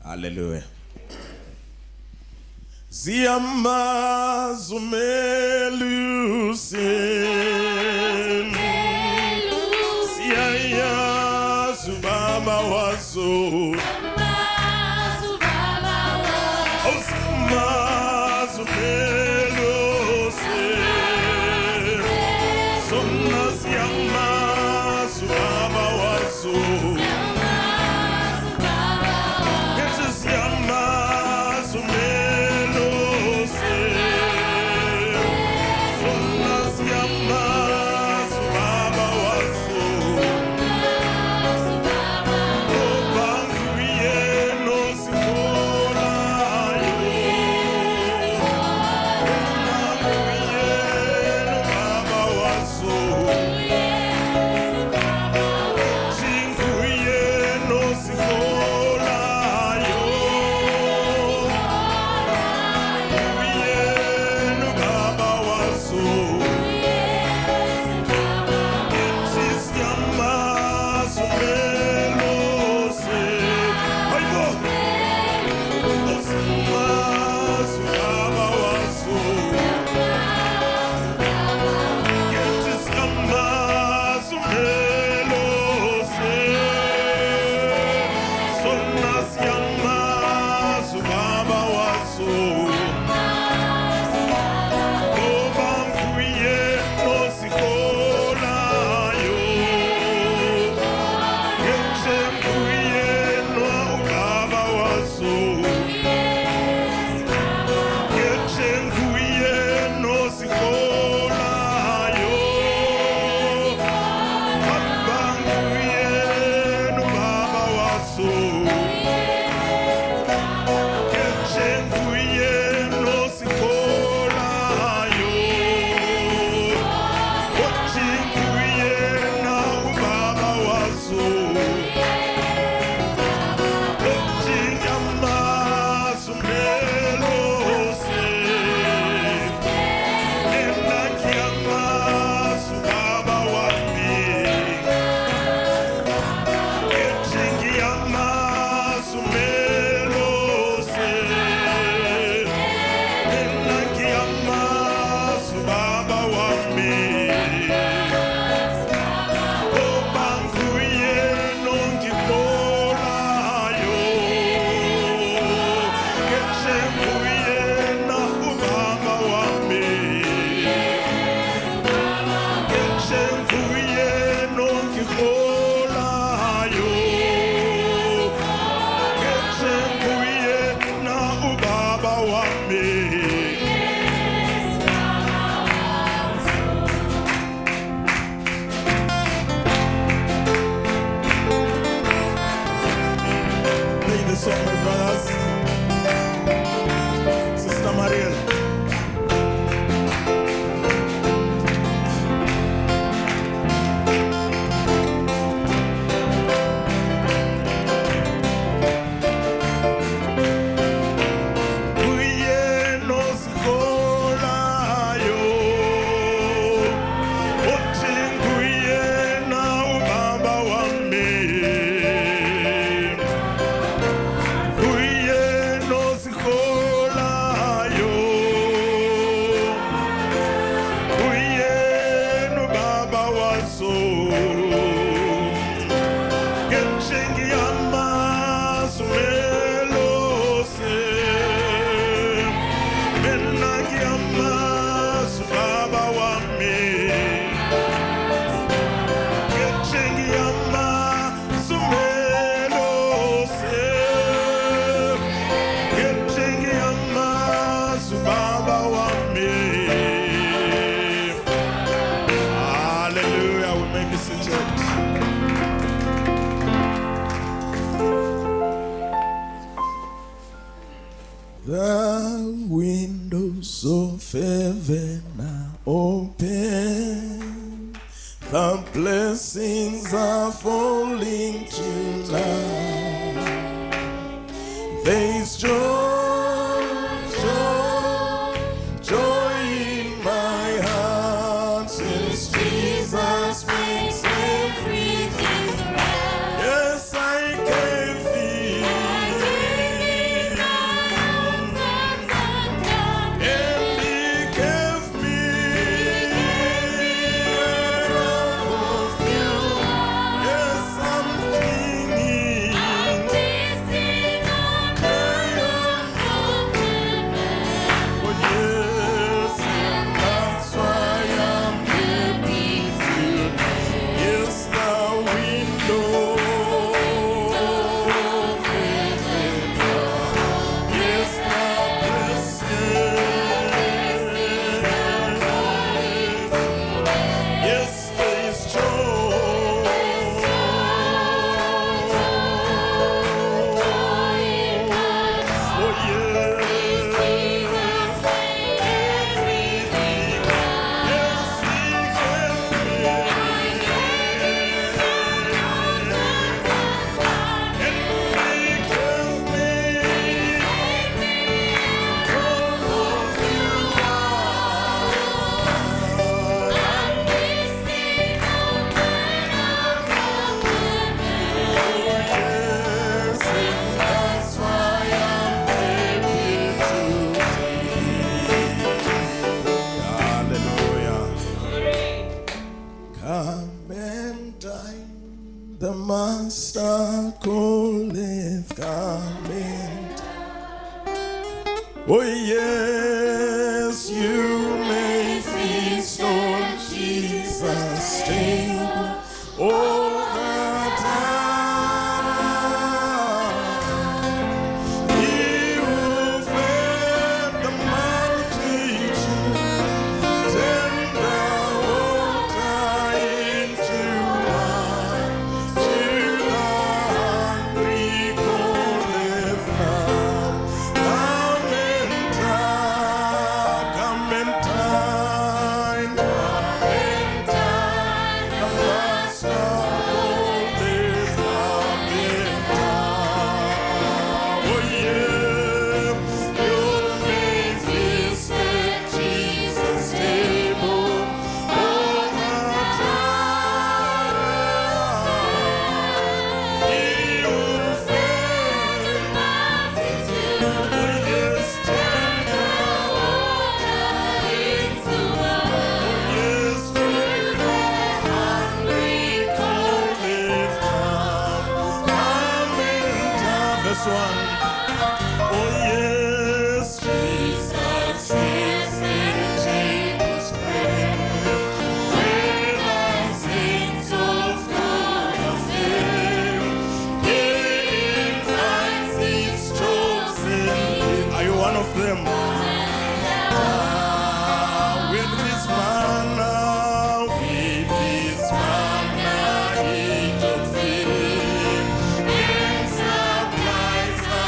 Hallelujah. Ziamazumelusin Siaya Subaba Waso Ziamazumelusin Sonna Siama Subaba Waso The windows of heaven are open. The blessings are falling tonight. There's joy, joy, joy in my heart since Jesus makes everything right. Yes, I can feel. the Master calleth, come in. Oh yes, you may feast on Jesus' table all the time. He will feed the multitude, tender water into wine, to the hungry calleth come. Come and dine, come and dine, come and dine. The Master calleth, come and dine. Oh yeah, you may feast at Jesus' table all the time. He will feed the multitude. Oh yes, tender water into wine. Yes, to the hungry calleth come. Come and dine. Verse 1. Oh yes, Jesus is in Jacob's prayer, where the saints of God are filled. He invites his chosen. Are you one of them? With his manna, he doth feed, and supplies the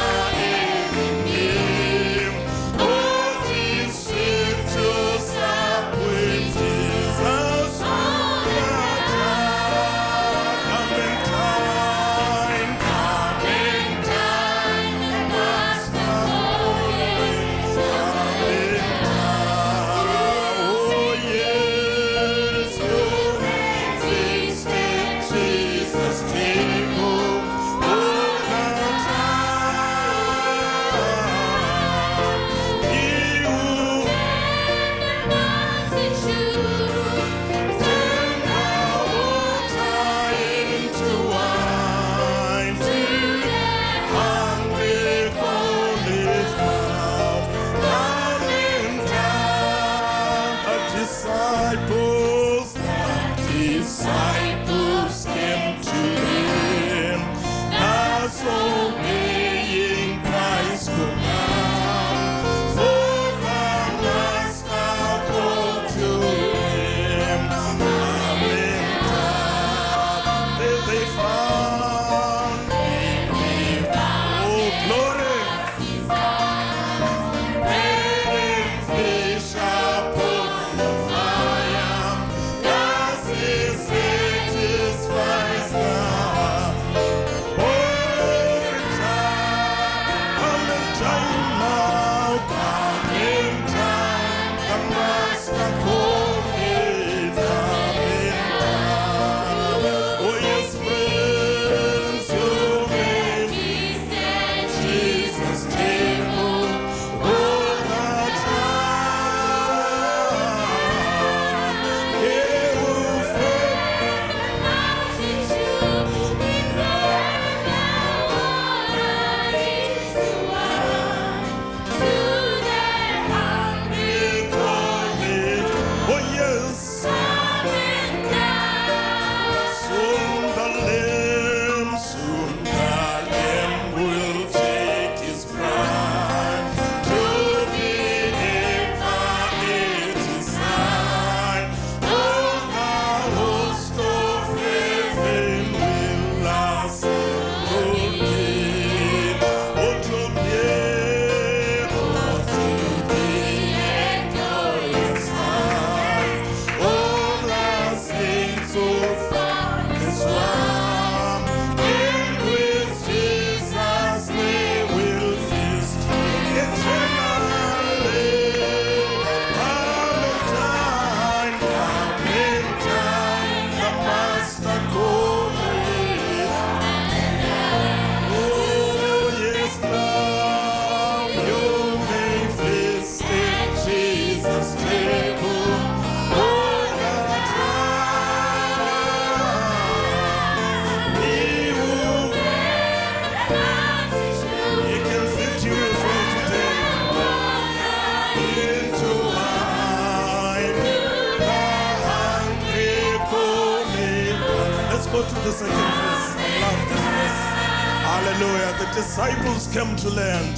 Hallelujah. The disciples came to land.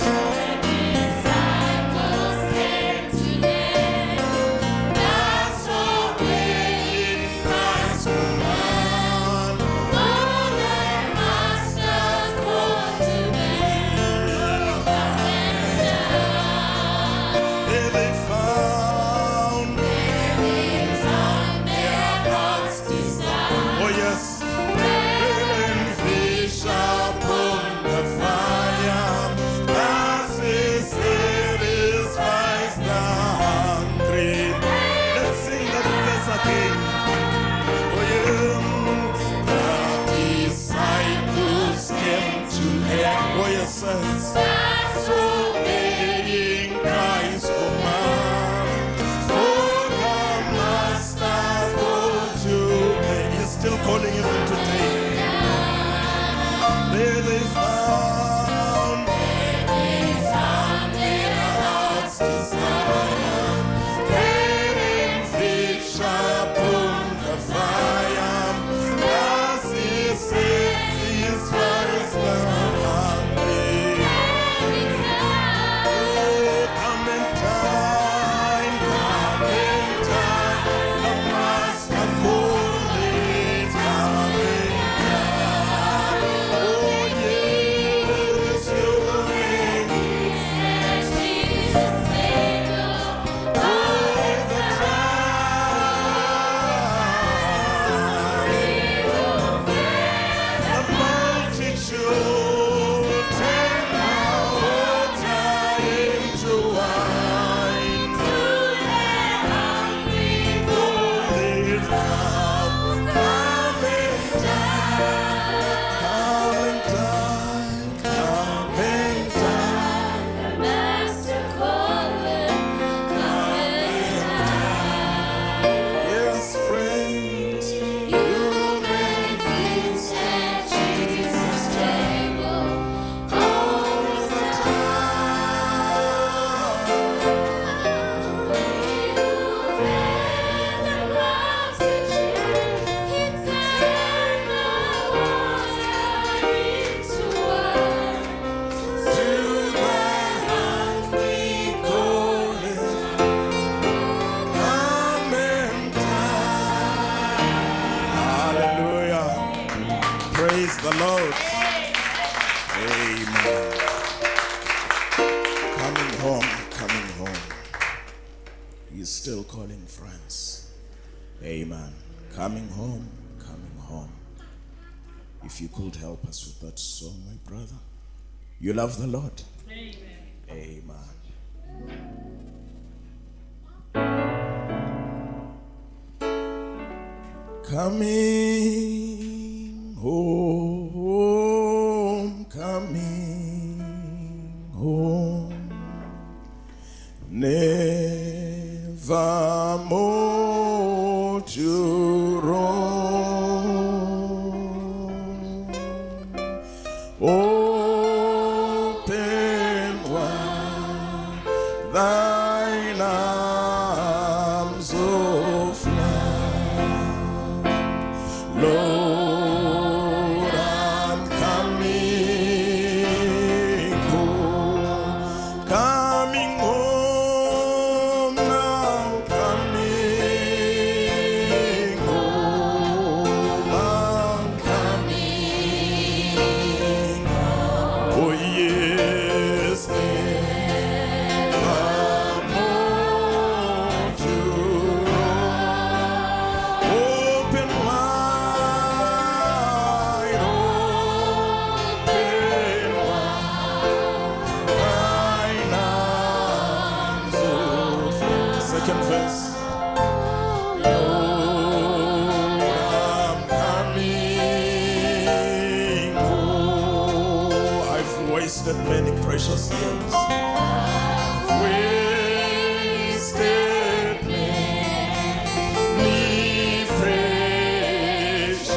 Calling even today. There they found their hearts desire, getting fish upon the fire. As he said, his fires the hungry. Oh, come in time, the master calling. Praise the Lord. Amen. Coming home, coming home. He's still calling friends. Amen. Coming home, coming home. If you could help us with that song, my brother. You love the Lord? Amen. Amen. Coming home, coming home, never more to roam. Open wide thine arms of love, Lord, I'm coming home, coming home now, coming home, I'm coming home. Oh yes, never more to roam. Open wide, thine arms of love. Second verse. Lord, I'm coming home. I've wasted many precious years. Wasted many precious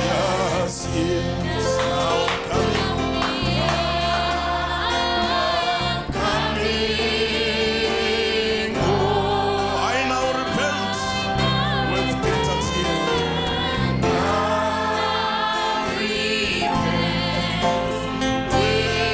years. Now coming home. I now repent with bitter tears. I repent with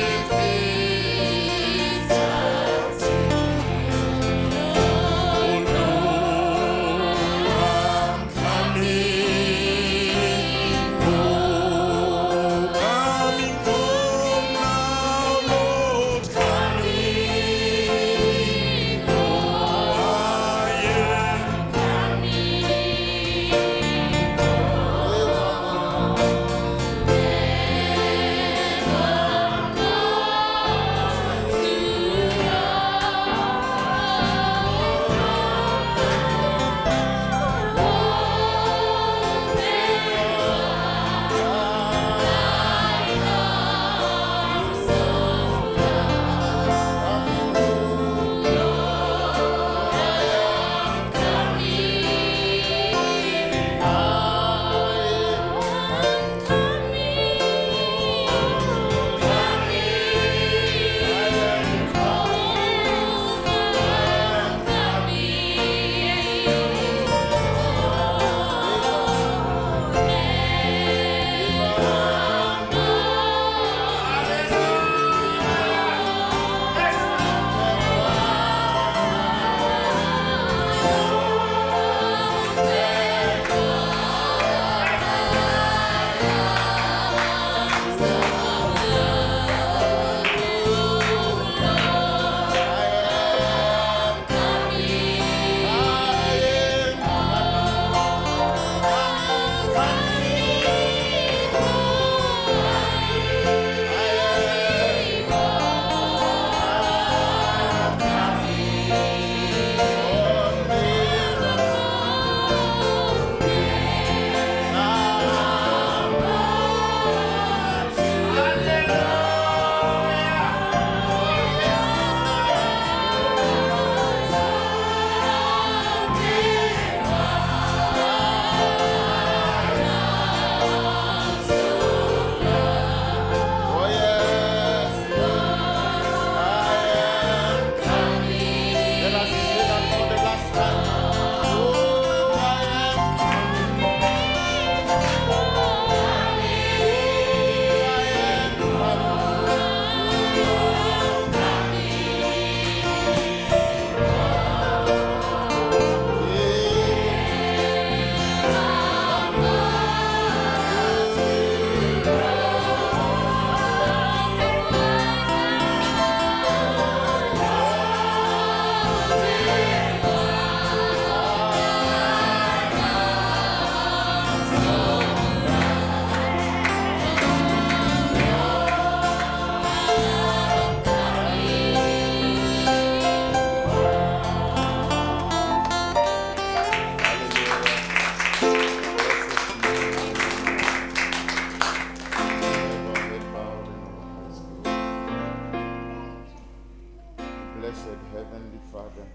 Heavenly Father,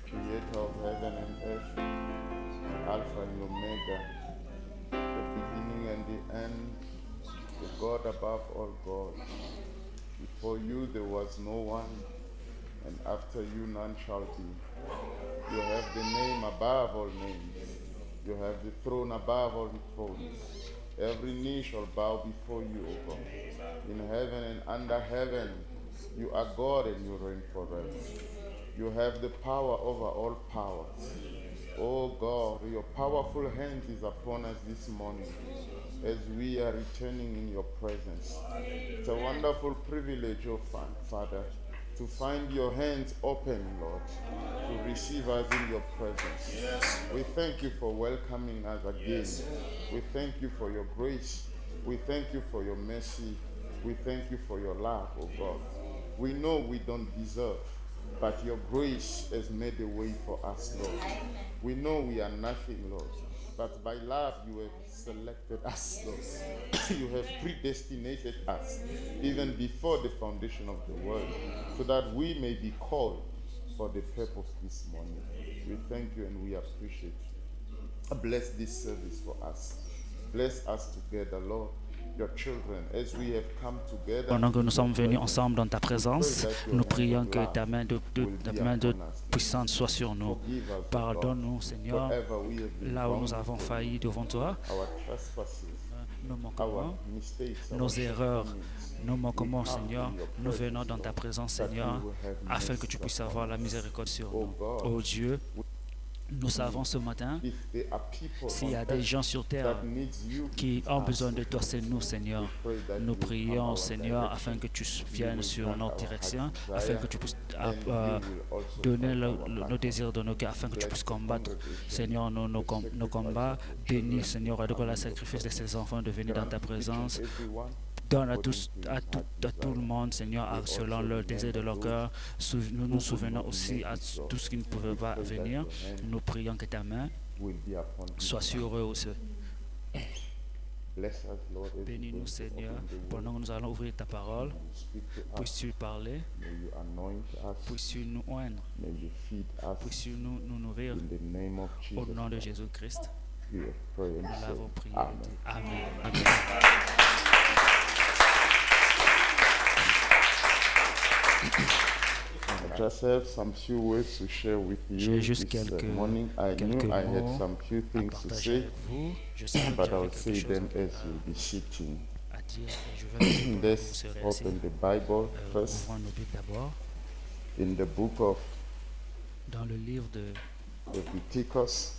creator of heaven and earth, Alpha and Omega, the beginning and the end, the God above all gods. Before you there was no one, and after you none shall be. You have the name above all names. You have the throne above all thrones. Every knee shall bow before you, O God. In heaven and under heaven, you are God and you reign forever. You have the power over all powers. Oh God, your powerful hand is upon us this morning as we are returning in your presence. It's a wonderful privilege, oh Father, to find your hands open, Lord, to receive us in your presence. Yes. We thank you for welcoming us again. Yes. We thank you for your grace. We thank you for your mercy. We thank you for your love, oh God. We know we don't deserve, but your grace has made a way for us, Lord. We know we are nothing, Lord, but by love you have selected us, Lord. You have predestinated us even before the foundation of the world, so that we may be called for the purpose this morning. We thank you and we appreciate you. Bless this service for us. Bless us together, Lord. Your children, as we have come together. Pendant que nous sommes venus ensemble dans ta présence, nous prions que ta main de puissante soit sur nous. Pardonne-nous, Seigneur, là où nous avons failli devant toi, nos manquements, nos erreurs, nos manquements, Seigneur. Nous venons dans ta présence, Seigneur, afin que tu puisses avoir la miséricorde sur nous. Oh Dieu, nous savons ce matin, s'il y a des gens sur terre qui ont besoin de toi, c'est nous, Seigneur. Nous prions, Seigneur, afin que tu viennes sur notre direction, afin que tu puisses donner nos désirs de nos cœurs, afin que tu puisses combattre, Seigneur, nos combats. Bénis, Seigneur, et de la sacrifice de ces enfants de venir dans ta présence. Donne à tout le monde, Seigneur, selon le désir de leur cœur. Nous nous souvenons aussi à tout ce qui ne pouvait pas venir. Nous prions que ta main soit sur eux aussi. Bénis-nous, Seigneur, pendant que nous allons ouvrir ta parole. Puisses-tu parler, puisses-tu nous oindre, puisses-tu nous nourrir. Au nom de Jésus-Christ, nous l'avons prié. Amen. Amen. I just have some few words to share with you this morning. I knew I had some few things to say, but I will say them as you'll be sitting. Let's open the Bible first. In the book of dans le livre de Leviticus.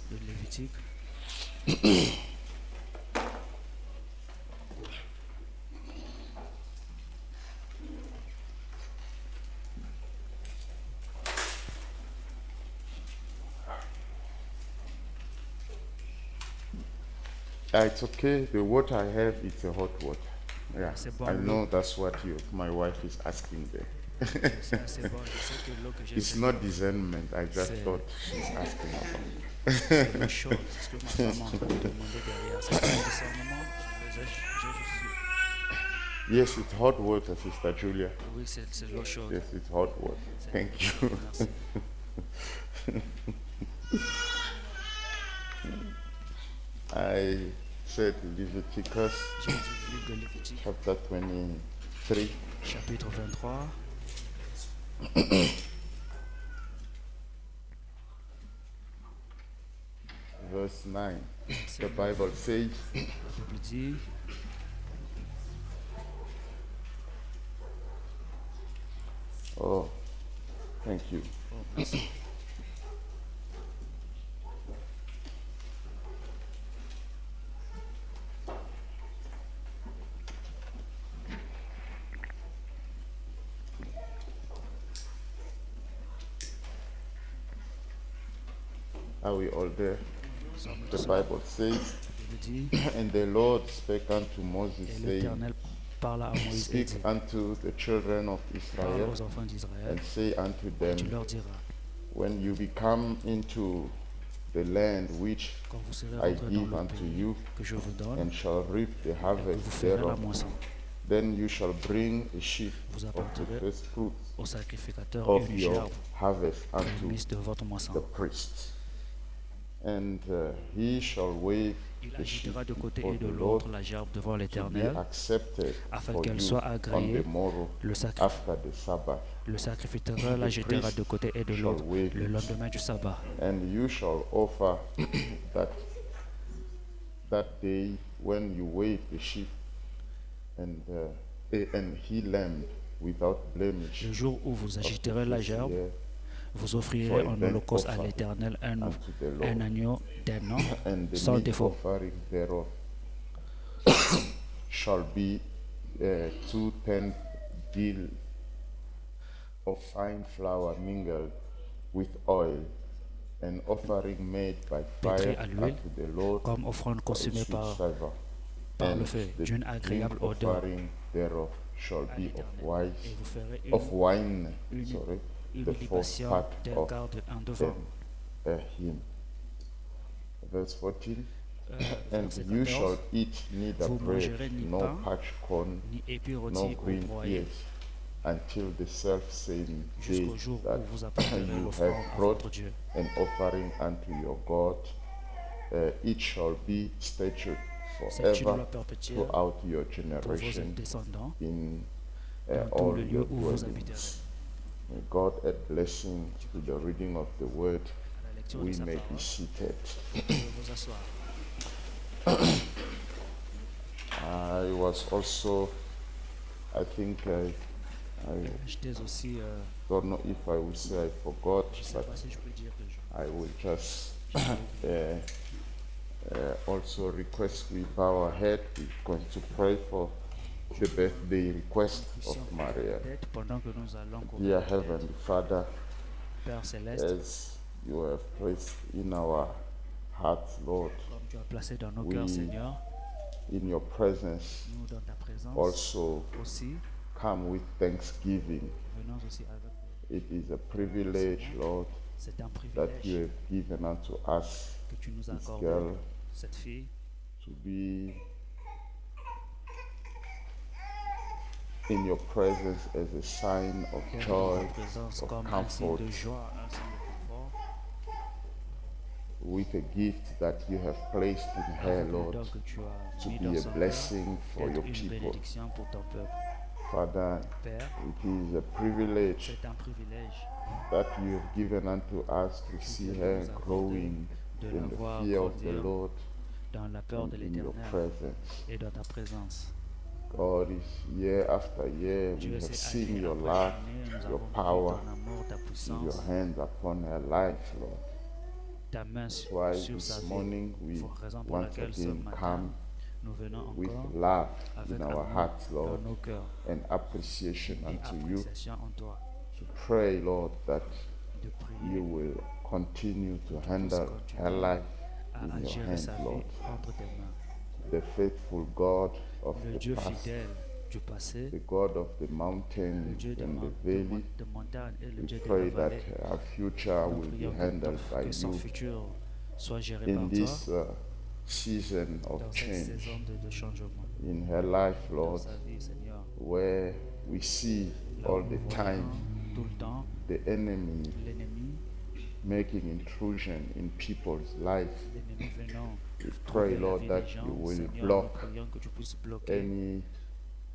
It's okay. The water I have, it's a hot water. Yeah, I know that's what my wife is asking there. It's not discernment. I just thought she's asking about. Yes, it's hot water, Sister Julia. Yes, it's hot water. Thank you. I said Leviticus chapter 23. Chapitre 23. Verse 9. The Bible says, oh, thank you. Are we all there? The Bible says, and the Lord spake unto Moses, saying, Speak unto the children of Israel, and say unto them, when you become into the land which I give unto you, and shall reap the harvest thereof, Then you shall bring a sheaf Vous of the apporterez first fruits au sacrificateur of une your gerbe harvest unto prémisse de votre moisson. the priest. And he shall wave Il the sheaf agitera de côté before et de the Lord l'autre la gerbe devant to be l'Éternel, accepted afin for qu'elle you soit on agréée. the morrow Le after the Sabbath. sacrificateur la The jettera priest de côté et de shall l'autre wave le it. lendemain du sabbat. And you shall offer that day when you wave the sheaf and he lamb without blemish Le jour où vous of the agiterez la first gerbe, year, vous offrirez for a en burnt holocauste à offering l'Éternel unto the Lord. un agneau d'un an and the sans meat défaut. offering thereof shall be 2 deal of fine flour mingled with oil, an offering made by Pétri fire à l'huile, unto the Lord, comme offrande for a consumée sweet par savour. le And feu, the d'une drink agréable odeur offering thereof shall à be of l'Éternel. Et vous ferez of wine, une the fourth libation part d'un of quart de vin. him. Verse 14. And Verset you 14. shall eat neither Vous bread, mangerez ni nor pain, parched corn, ni épis nor rôtis ou green broyés, ears, until the self-same day jusqu'au jour that où vous apporterez you l'offrande have à brought votre Dieu. an offering unto your God. It shall be statute C'est une forever loi perpétuelle throughout your pour vos generation descendants in dans tout all le lieu your où vous dwellings. habiterez. May God add blessing to the reading of the word. À la lecture de We sa may be parole, seated. vous pouvez vous asseoir. I was also, I think, I J'étais aussi, don't know if I will say I forgot, je ne sais but pas si je peux dire que I will just also request we bow our head. We're going to pray for the birthday request of Maria. peut-être pendant que nous allons Dear courir Heavenly Father, Père Céleste, as you have placed in our hearts, Lord, comme tu as placé dans nos we- cœurs, Seigneur, in your presence, nous dans ta présence also aussi, come with thanksgiving. venons aussi avec. It is a privilege, Lord, C'est un that you privilège have given unto us que tu nous as this accordé, girl cette fille, to be in your presence as a sign of d'être dans joy, ta présence of comme un signe comfort, de joie, un signe de confort, with a gift that you have placed in her, avec le Lord, don que tu as to mis be dans a son cœur, blessing for your d'être une people. bénédiction pour ton peuple. Father, Père, it is a privilege c'est un privilège that you have given unto us to see her growing de in la the voir fear of the grandir Lord dans la peur and de in your l'Éternel presence. et dans ta présence. God, is year after year, we Dieu, have c'est seen année your après love, année, nous your avons vu power, ton amour, ta your puissance, hands upon her life, Lord. ta main That's why sur sa this vie. morning we Raison pour once laquelle ce again matin, come nous venons with encore love avec in our amour hearts, dans Lord, nos cœurs and appreciation et unto you, appréciation en toi, to pray, Lord, that de prier you will continue to handle continuer her life à in your gérer hands, sa vie Lord. entre tes mains. The faithful God of Le the Dieu past, fidèle du passé, the God of the le mountains Dieu and the de valley, montagne et le we Dieu de pray la that vallée. our future Nous will be prions handled by que son you futur soit géré in par this toi season of dans cette change saison de changement. in her life, Dans Lord, sa vie, Seigneur, where we see là où all nous the voyons time tout le temps the enemy l'ennemi making intrusion in people's life. venant We trouver pray, la Lord, vie that des gens. you will Seigneur, nous block prions que tu puisses bloquer any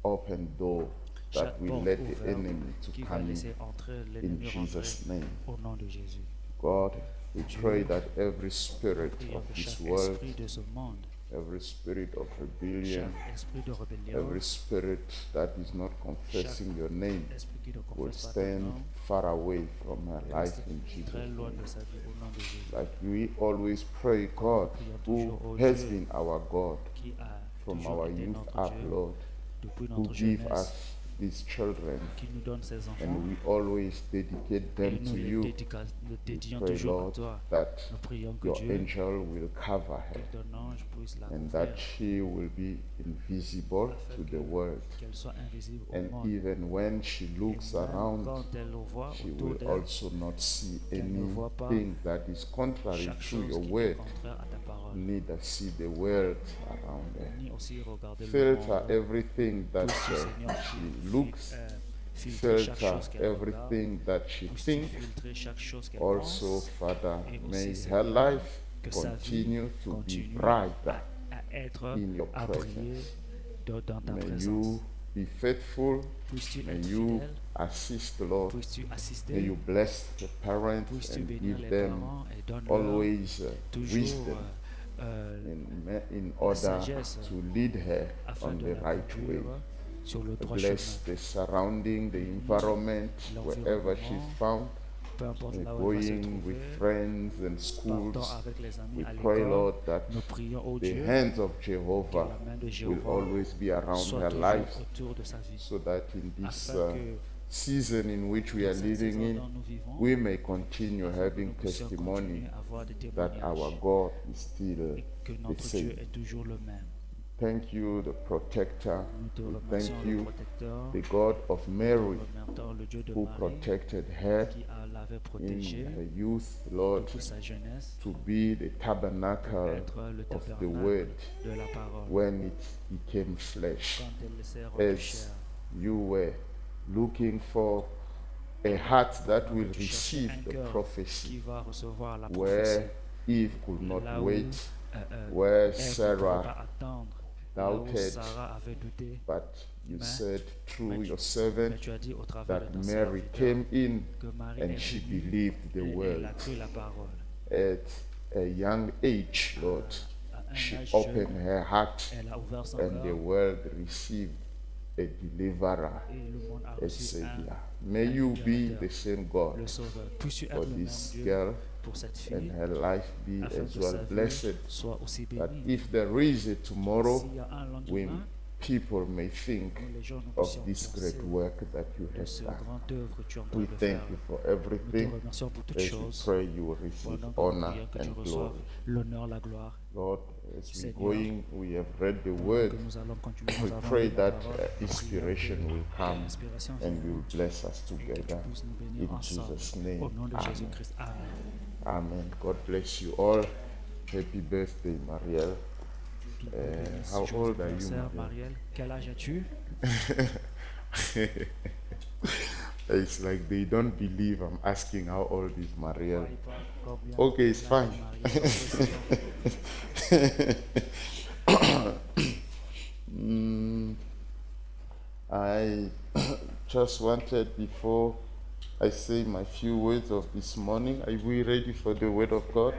open door that chaque will porte let the ouverte enemy to qui va come in. laisser entrer In l'ennemi rentrer Jesus' name, au nom de Jésus. God, we pray that every spirit Prions of que this chaque world, esprit de ce monde, every spirit of rebellion, chaque esprit de rébellion, every spirit that is not confessing your name esprit qui ne will confesse pas ton stand nom, far away from her life reste in Jesus' très loin name. de sa vie au nom de Jésus. Like we always pray, God, who has been our God Qui a from toujours our été youth notre up, Dieu Lord, depuis who notre give jeunesse, us these children, qui nous donne ses enfants, and we always dedicate et them nous to les you. le We dédions pray, toujours à Lord, toi. that Nous prions que your Dieu, angel will cover her que ton ange puisse la and couvrir, that she will be invisible to the world. qu'elle soit invisible au And monde. even when she looks Et même around, quand elle voit she autour will d'elle also not see qu'elle ne voit pas anything that is contrary chaque to chose your qui est word. contraire à ta parole. parole, neither see the world around her. ni aussi regarder le Filter monde. everything that Puisses-tu, Seigneur, she looks, filtrer chaque filter chose qu'elle regarde, everything that she puisses-tu thinks. filtrer chaque chose qu'elle Also, pense, Father, et may aussi, her Seigneur, life que sa vie continue to be continue brighter à être, in your à briller presence. dans ta May présence. you be faithful. Puisses-tu May être you fidèle, assist, Lord. puisses-tu May assister, you bless the parents puisses-tu and bénir give les them parents et donne-leur always toujours wisdom in order sagesse to lead her afin on de the la right way. conduire sur le droit Bless chemin. the surrounding, the environment, wherever she's L'environnement, found, peu importe là où elle va se going with trouver, friends and schools. partant avec les amis We à pray, l'école, Lord, that nous prions au the Dieu hands of que Jehovah la main de will Jéhovah always be around soit her toujours life, autour de sa vie, so that in this afin que season in which we are cette living saison in, dont nous vivons, we may continue afin que having nous puissions testimony continuer à avoir des that témoignages our God is still et que the notre same. Dieu est toujours le même. Thank you, the protector. Nous te We remercions thank le you, protecteur, the God of nous Mary, remercions le Dieu de who Marie protected her qui l'avait in protégée her youth, de Lord, toute sa jeunesse, to be the tabernacle être le of the tabernacle Word de la parole. when it became flesh. Quand elle s'est rendue As chair, you were looking for a heart that will tu cherchais receive un the cœur prophecy, qui va recevoir la prophétie, where Eve could not là où wait, elle where ne pouvait Sarah pas attendre, là où doubted, Sarah avait douté, but you Mais- said through mais your mais servant tu as dit au travers de that ton Mary serviteur came in que Marie and est she venue believed the et elle word. a cru la parole. At a young age, Lord, À un she âge opened jeune, her heart elle a ouvert son and the cœur world received a deliverer, et le monde a a reçu savior. un May you be libérateur, the same God le Sauveur. Puisses-tu for être le même this Dieu girl pour cette and fille, her life be afin as que well sa vie blessed, soit aussi that bénie. if there is a tomorrow, S'il y a un when lendemain, people may think que les gens nous of puissions this penser great work that you de have ce done. grand œuvre que tu es en train We de thank faire. you for Nous te everything. remercions pour toutes As we choses. pray, you will receive Pendant que nous honor prions que tu and reçoives glory. l'honneur, la gloire. Lord, as we Seigneur, going, we have read the Pendant word. que nous allons continuer, We nous avons pray lu la that parole. Nous prions inspiration que will come l'inspiration and vienne will bless us et que tu together. puisses nous bénir In ensemble. Jesus' name, Au nom de amen. Jésus-Christ. Amen. Amen. God bless you all. Happy birthday, Marielle. Qu'il vous bénisse. How Joyeux old are you, anniversaire, Marielle? Marielle? Quel âge as-tu? It's like they don't believe I'm asking how old is Marielle. Il parle combien Okay, it's l'âge de fine. Marielle? I just wanted, before I say my few words of this morning, are we ready for the word of God?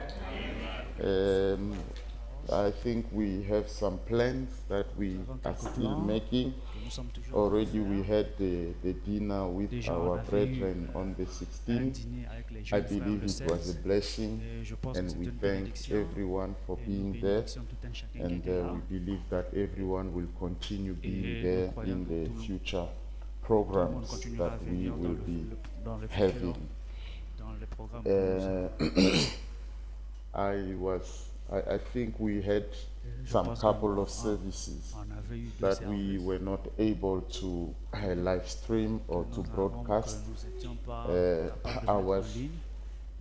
I think we have some plans that we are still making. Nous sommes toujours Already we had the dinner with Déjà, our on avait eu, brethren on the un 16th. dîner avec les I jeunes frères believe le it was a 16. blessing, Et je pense que and c'est we une thank bénédiction. everyone for Et nous being there. bénédiction tout un chacun qui And était là. we believe that everyone will continue being Et there nous croyons in que the tout future Tout le monde programs continuera à that we venir will be dans le having. futur, dans les programmes que nous avons. I think we had Je some pense couple qu'on- of services On avait eu deux that we services. were not able to live stream or to Nous avons- broadcast. que nous étions pas Uh, capables de I mettre en was ligne.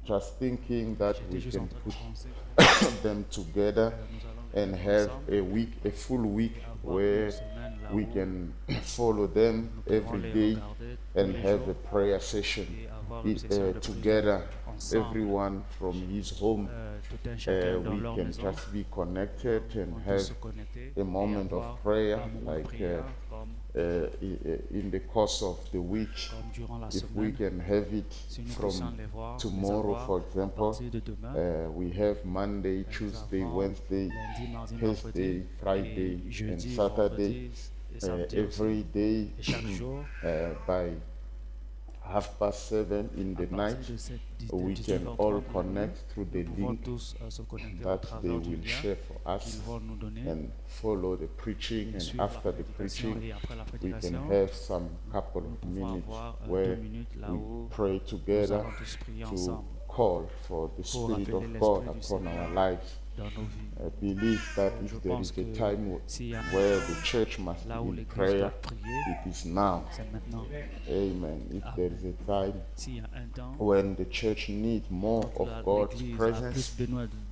Just thinking that J'étais we juste en can train put de penser them together nous allons and les mettre have ensemble, a full week avoir where une semaine là we où can follow them nous pourrons every les day regarder tous and les have jours a prayer session et avoir une session de prière together, ensemble. everyone from his home. Tout un chacun dans We leur can maison. just be connected and On peut have se connecter a et moment avoir of prayer, un moment de like prière comme in the course of the week. durant la If we semaine. can have it Si nous puissions from les voir, les tomorrow, avoir for à example, partir de demain, we have Monday, Tuesday, avons Wednesday, lundi, mardi, Thursday, mercredi, Friday, et jeudi, and Saturday, vendredi et samedi every aussi. day Et chaque jour, by 7:30 in à the partir night. de cette We 19h30 can all de la nuit, connect through the nous pouvons link tous se connecter au that they travers du will lien share for us qu'ils vont nous donner. and follow the preaching. And Suivre after la the prédication preaching, et après la we can prédication, have some couple nous of pouvons minutes avoir where 2 minutes là we où pray nous together allons tous prier to ensemble call for the pour Spirit appeler of l'Esprit God du upon Seigneur our lives dans nos vies. I believe that Je if there pense is a que time s'il y a un where temps the church must là be où in l'Église prayer, doit prier, it is now. c'est maintenant. Amen. If there is a time S'il y a un temps when the church needs more où of God's l'Église a plus presence,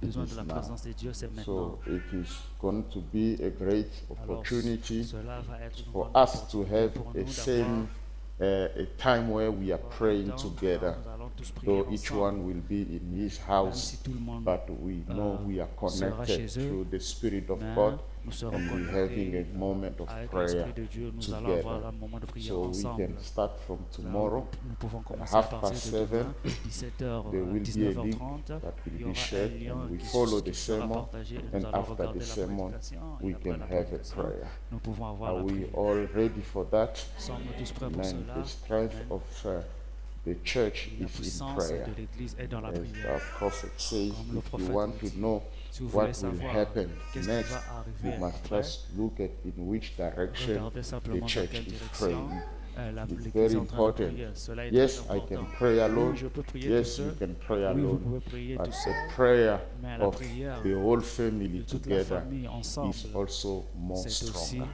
besoin de is la now. présence de Dieu, c'est maintenant. so it is going to be a great Alors, opportunity cela va être une for bonne us to opportunité have pour a nous same a time where we are praying d'avoir un temps où together. nous allons tous prier Though each ensemble. one will be in his Même house, si tout le monde but we know we are sera connected chez eux, through the Spirit of mais God, nous serons and we're having connectés a moment of avec prayer l'Esprit de Dieu. Nous allons avoir together. un moment de prière So we ensemble. can start from Là, tomorrow. nous pouvons commencer half à partir past de demain, 7, 17h, there will be a link 19h30. that Il will y be aura shared, un lien and we qui follow qui the sera sermon, partagé. Et and nous allons after regarder the la sermon, prédication. we Et après can la have a prédication, prayer. nous pouvons avoir Are la we prière. all ready for that? Sommes-nous tous prêts pour Amen. cela? The strength Amen. of the church La is in puissance prayer. de l'Église est dans la As prière. our prophet says, Comme le if you prophète want nous to dit, know si vous what voulez will savoir happen qu'est-ce qui next, va you arriver must après, just look at in which direction regardez the simplement dans church quelle is direction praying. It's l'Église very est en train de important. prier. Cela est Yes, très I can important. pray alone. Oui, je peux prier Yes, tout you seul. can pray Oui, vous alone. pouvez prier But tout the seul. prayer Mais la of prière the whole family de toute la together famille ensemble, is also more c'est aussi stronger.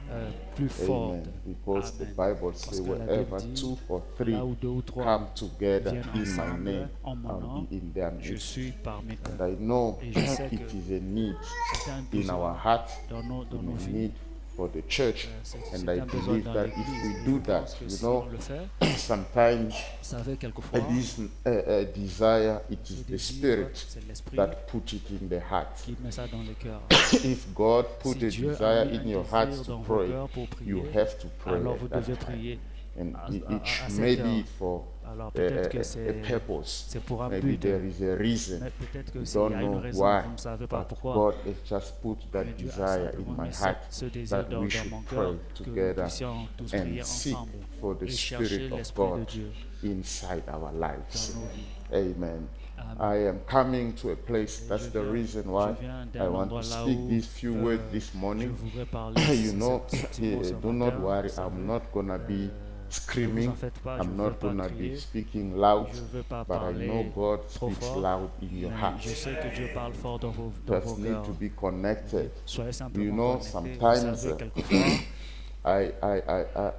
plus forte. Amen. Because the Amen. Bible Parce says que la wherever Bible dit, 2 or 3 là où 2 ou 3 come together viennent in my ensemble name, en mon I'll nom, be in their je midst. suis parmi eux. And I know Et je sais it que is a need c'est un in besoin our heart, dans nos in a vies. need for the church. C'est And un I besoin believe dans that l'Église. if Et we je do pense that, que you si know, on le fait, sometimes vous savez, quelquefois, this desire, it ce is the désir, Spirit c'est l'Esprit that put it in the heart. qui met ça dans les cœurs. If God put Si a Dieu a desire mis in un your désir heart to dans vos pray, cœurs pour you prier, have to pray alors at vous that devez time. prier. And à it cette may heure. be for Alors a peut-être que c'est purpose. c'est pour un Maybe but. there is a reason. Mais peut-être que You s'il y don't a une know raison, why, vous ne savez pas but pourquoi. God has just put that Mais Dieu a desire in simplement my mis heart ce désir that dans we should mon pray cœur, que nous together puissions tous and prier seek ensemble for the et chercher Spirit of l'Esprit de God Dieu inside our lives. dans nos vies. Amen. Amen. I am coming to a place. That's the reason why je viens d'un I want endroit to là speak où, these few words this Je morning. voudrais parler You know, ces petits mots ce do not matin. worry. Vous savez, I'm not gonna be screaming. vous en faites pas, je I'm ne not veux pas gonna be crier. speaking loud. Je ne veux pas But I parler know God trop speaks fort, loud in your mais heart. je sais que Dieu parle fort dans vos Just need cœurs. to be connected. Soyez You simplement know, connectés. sometimes Vous savez, quelquefois,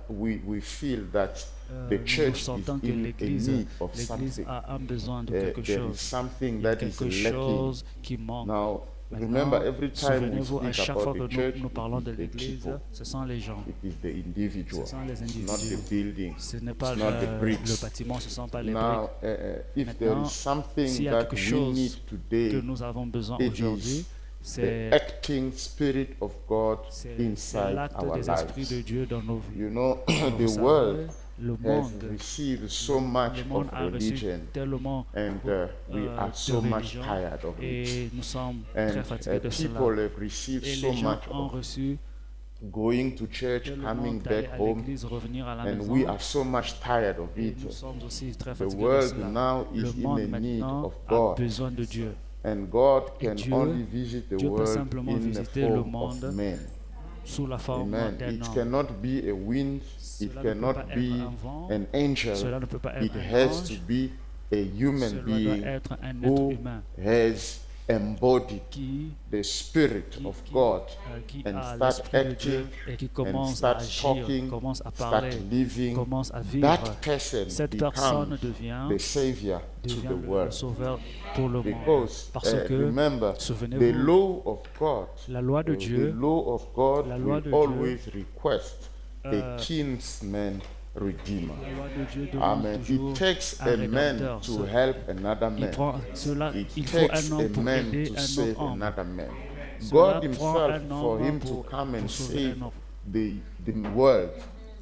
we feel that the nous church is sentons que in a l'Église need of something. a un besoin de quelque There is chose. something Il y a that is quelque lacking. chose qui manque. Now, Maintenant, remember, every time we souvenez-vous, à speak chaque fois about que the church, nous parlons de it is the l'Église, people. ce sont les gens. It is the individual. Ce sont les It's not individus. the building. Ce n'est pas It's not the bricks. le bâtiment, ce ne sont pas les Now, briques. if there Maintenant, is something s'il y a that quelque we chose need que today, nous avons besoin it aujourd'hui, is the c'est acting spirit of God inside l'acte our des esprits de lives. Dieu dans nos vies. You know, Vous the savez, world le has monde, received so much le of monde a reçu religion, tellement and we are so de much religion tired of it. et nous sommes And très fatigués de cela. people have received Et so les gens much ont of reçu going to church, tellement coming d'aller back à home, l'église, revenir à la and maison. we are so much tired of Et it. nous sommes aussi très The fatigués de world cela. now Le is in monde a need maintenant of a God, besoin de Dieu. and God can Dieu- only visit the Dieu peut world simplement in the visiter le form of monde men. sous la forme Amen. d'un It homme. cannot be a wind, it Cela ne peut cannot pas être be un vent, an angel. cela ne peut pas être It un has ange, to be a human cela being doit être un who être humain has embodied qui, the Spirit of God qui and a start l'esprit de Dieu acting et qui and commence à start agir, talking, commence à start parler, living. commence à vivre. That person Cette personne becomes devient, the Savior to devient the le world. sauveur pour le monde. Because Parce que, remember, the souvenez-vous, law of God, la loi de the Dieu, law of God la loi will de Dieu, always request a euh, kinsman redeemer. la loi de Dieu demande Amen. toujours It takes un a man rédempteur. to help another Il man. prend cela, It il faut takes un a homme pour man aider to un save autre homme. another man. Cela God prend himself, un for homme him to pour come and sauver save un homme. the world,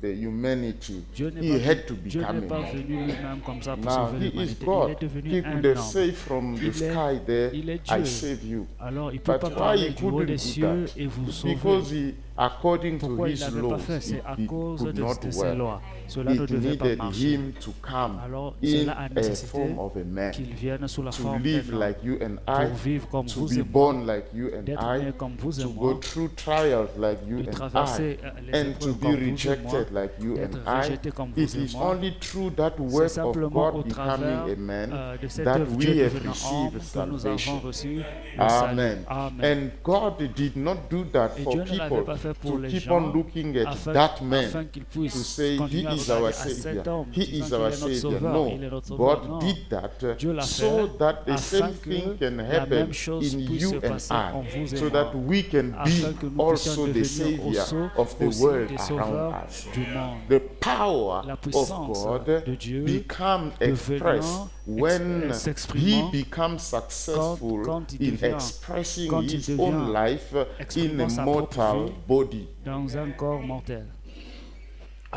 the humanity, Dieu n'est he pas, had to Dieu become n'est a pas man. venu lui-même comme ça pour Now sauver he is l'humanité. Il God. est He devenu could un have homme. said from the Il est- sky there, il est I Dieu. save you. Alors il ne peut But pas why parler he du haut couldn't des do cieux that? et vous sauver. Because according to Pourquoi il his n'avait pas laws, fait? C'est à it cause could de not ses work. lois. Cela ne It devait pas needed marcher. him to come Alors, in cela a a nécessité form of a man, qu'il vienne sous la to forme live d'un homme, like you and I, pour vivre comme to vous be et moi, born like you and d'être I, né comme vous et to moi, go through trials like you de and I, traverser les and to épreuves be comme vous et moi, rejected like you d'être and I. rejeté comme It vous et is moi. only through that C'est work of simplement au God travers becoming a man de cette that œuvre Dieu we have devenant homme received que nous avons salvation. reçu le salut. Amen. Amen. And God did not do that Et for Dieu ne l'avait people pas fait pour to les keep gens on looking at afin that man qu'ils to puissent say, He continuer à is regarder our à cet Savior. homme, He disant is qu'il our est notre Savior. sauveur, No, il est notre sauveur. God Non. did that Dieu l'a so fait that the afin same que thing can la happen même chose in puisse you se and passer en vous I, et so moi, that we can afin be que nous puissions also the devenir Savior of the aussi world des around sauveurs us. du monde. The power La of puissance God de Dieu become expressed devenant, when He s'exprimant, becomes successful quand il in devient- expressing quand il His devient own life in exprimant a sa mortal propre vie body. dans un corps mortel.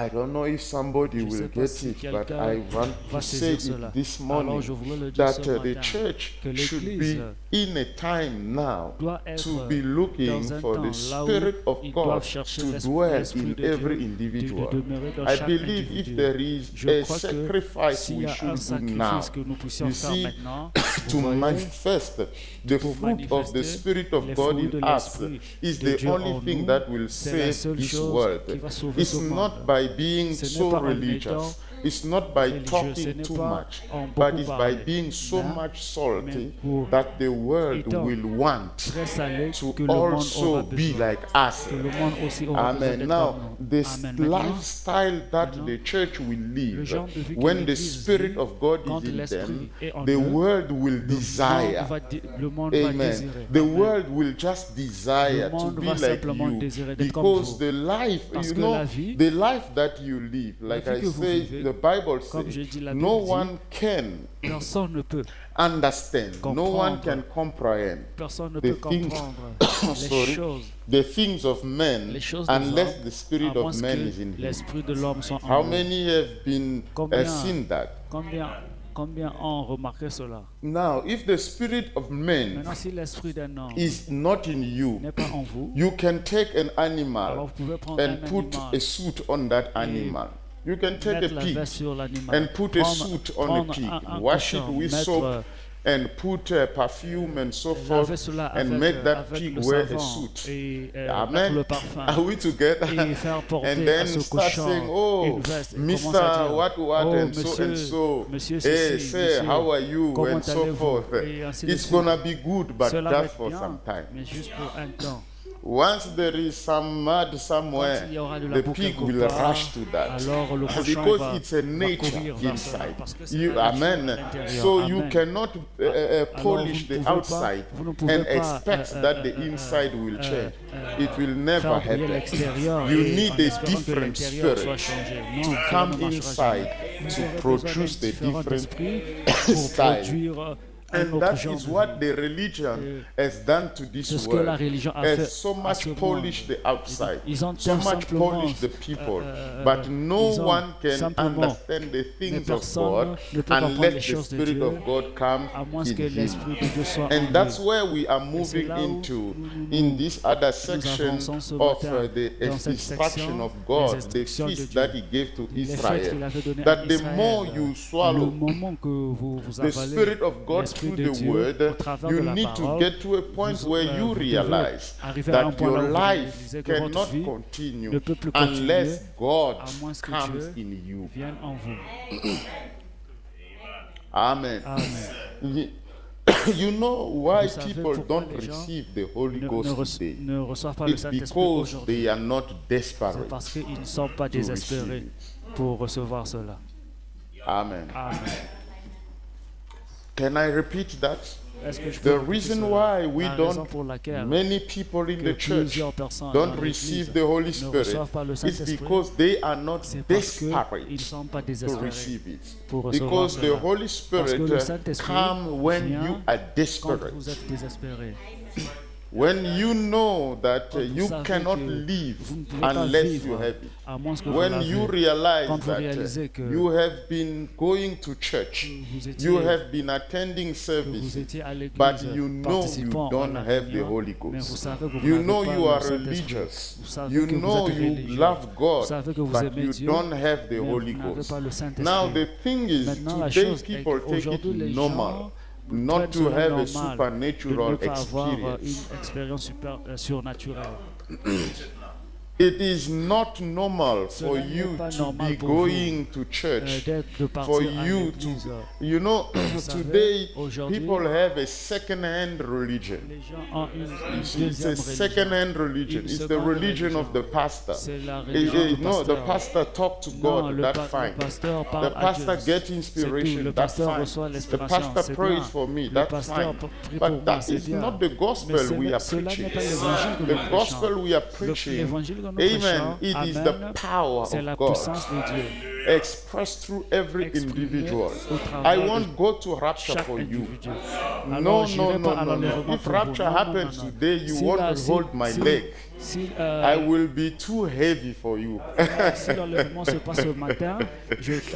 I don't know if somebody Je will sais pas get si it, but quelqu'un I want va to say saisir it cela. this Alors morning je voudrais le dire that ce the matin, church que should l'Église be in a time now doit être to be looking dans un for temps the là où Spirit of ils God doivent chercher to l'esprit dwell de in Dieu, every de individual. demeurer dans I chaque believe if individu. there is Je a crois que sacrifice s'il y we a un should do sacrifice now, que nous puissions you faire see, maintenant, to vous voyez, manifest the pour fruit of the manifester Spirit of les God fruits de in us l'Esprit is de the Dieu only en thing nous, that will c'est la save seule this chose world. qui va sauver It's ce monde. not by being Ce n'est so pas en religious. étant It's not by religieux, ce talking n'est too pas much, en but beaucoup it's by parler, being so mais much salty pour that the world étant will want très salé to que le monde also aura be besoin. like us. Que le monde aussi aura besoin Amen. d'être Now, comme nous. this Amen. Maintenant, lifestyle that maintenant, the church will le live, genre de vie que when the l'Église Spirit vit, of God quand is in l'Esprit them, est en the eux, world will desire. le monde va Amen. désirer. The Amen. world will just desire Le to monde be va like simplement you désirer d'être comme because vous. the life, Parce you que know, la vie, the life that you live, like vie I que vous say, vivez, the Bible comme je says, dis, la no Bible dit, one can personne ne peut. understand, no one Comprendre. can comprehend Personne ne the peut things, comprendre les sorry, choses, the things of men les choses des unless hommes, the spirit à moins of man is que in him. l'esprit de l'homme soit How en nous. many have been Combien- seen that? Combien ont remarqué cela? Now, if the spirit of man Maintenant, si l'esprit d'un homme is not in you, n'est pas en vous, you can take an alors animal vous pouvez prendre and un put animal, a suit on that animal. You can take a mettre la pig veste sur l'animal, and put a prendre- suit on a prendre pig, un wash it cochon, with mettre, soap and put perfume and so laver forth cela and avec, make that avec pig le wear a savon suit. et mettre Amen. le parfum Are we together? et faire porter And à then ce start cochon saying, oh, une veste. Et commence à Mr. dire, What oh, and so and monsieur, so. monsieur Hey, ceci, say, monsieur, how are you? comment And so allez-vous? forth. Et ainsi de It's suite. gonna be good, but Cela va just être for bien, some time. mais juste pour un temps. Once there is some mud somewhere, Quand il y aura de la the boue pig quelque will part, rush to that. alors le cochon Because va, it's a va nature courir vers cela, inside. parce que c'est You, la nature à amen. l'intérieur. So you Amen. cannot polish vous ne the pouvez pas- outside vous ne pouvez and pas, expect that the inside will change. It will never faire briller happen. l'extérieur You et need en a espérant que different l'intérieur soit spirit changé. to Non, cela come ne marchera inside jamais. Vous to aurez produce besoin the d'un différent different esprit pour style. produire un And autre that genre is de what vie. the religion has done to this C'est ce que la world. religion a Has fait so à much ce monde. polished the outside, Ils ont so much simplement, polished the people, but no ils ont one can simplement- understand the mais things of personne God ne peut comprendre unless les the choses de Spirit Dieu, of God comes à moins in que him. l'esprit de Dieu soit en And that's lui. where we are c'est moving là où into nous- in this other nous section avançons ce of matin the dans cette instruction section of des God, the instructions de feast Dieu. that He gave to Les fêtes Israel. qu'il avait données à That the Israël, more you le swallow moment que vous the avalez Spirit of God l'Esprit through de the Dieu Word, au travers you de la need to parole, get to a point vous, where you vous devez realize arriver à un that point là your où vous life réalisez que cannot votre vie continue ne peut plus unless continuer God à moins que comes Dieu in you. vienne en vous. Amen. Amen. You know why Vous savez people pourquoi don't les gens receive the Holy Ghost today? ne reçoivent pas le It's Saint-Esprit because aujourd'hui. they are not C'est desperate. parce qu'ils ne sont pas receive désespérés pour recevoir cela. Amen. Amen. Can I repeat that? Est-ce que je The peux répéter reason cela? why we La raison don't, pour laquelle many people in que the church plusieurs personnes dans don't receive l'Église the Holy ne Spirit reçoivent pas le is Saint-Esprit, because they are not c'est parce desperate qu'ils ne sont pas to désespérés receive it. pour recevoir Because the cela. Holy Parce que Spirit le Saint-Esprit comes when vient you are quand desperate. vous êtes désespérés. When you know that Quand vous you savez cannot que live vous ne pouvez pas unless vivre you have it. à moins que vous When you l'avez. realize Quand vous that réalisez que you have been going to church, vous étiez, you have been attending que vous service, étiez à l'église but you know you participant à don't la have the réunion, Holy mais vous Ghost. savez que vous You n'avez know pas you le are Saint-Esprit. religious. Vous savez You que vous know êtes you religieux. love Vous God, savez que vous but aimez you Dieu, don't have the mais Holy vous n'avez Ghost. pas le Saint-Esprit. Now the thing is, Maintenant, la today chose est people take it qu'aujourd'hui, les normal gens not prennent to cela have a normal de ne supernatural pas avoir experience. une expérience surnaturelle. It is not normal for Cela n'est you pas to normal be pour going to church, De for partir à you l'église. to, you know, savez, today aujourd'hui, people have a second-hand religion. Les gens ont une It's deuxième a religion. second-hand religion. Une It's the seconde religion religion. of the pastor. C'est la Eh, religion eh, du no, the pasteur. pastor talk to Non, God, le that's le fine. pasteur The parle à pastor Dieu. get C'est tout. inspiration, Le that's pasteur fine. reçoit The l'inspiration, pastor c'est prays bien. for me, Le that's pasteur fine. prie pour But moi, that c'est is bien. not the Mais gospel we are cela n'est preaching. pas l'évangile que The nous prêchons. gospel we are preaching, L'évangile que nous amen, prêchons, it is amen, the power c'est of la God puissance de Dieu. expressed through every Exprimée individual. au I travers de won't go to rapture chaque for you. individu. No, Alors, no, j'irai no, pas à no, no. l'enlèvement If pour vous. rapture Non, non, happens non, non. today, you Si want la- to si- hold my si- leg. si, I will be too heavy for you. si l'enlèvement se passe ce matin,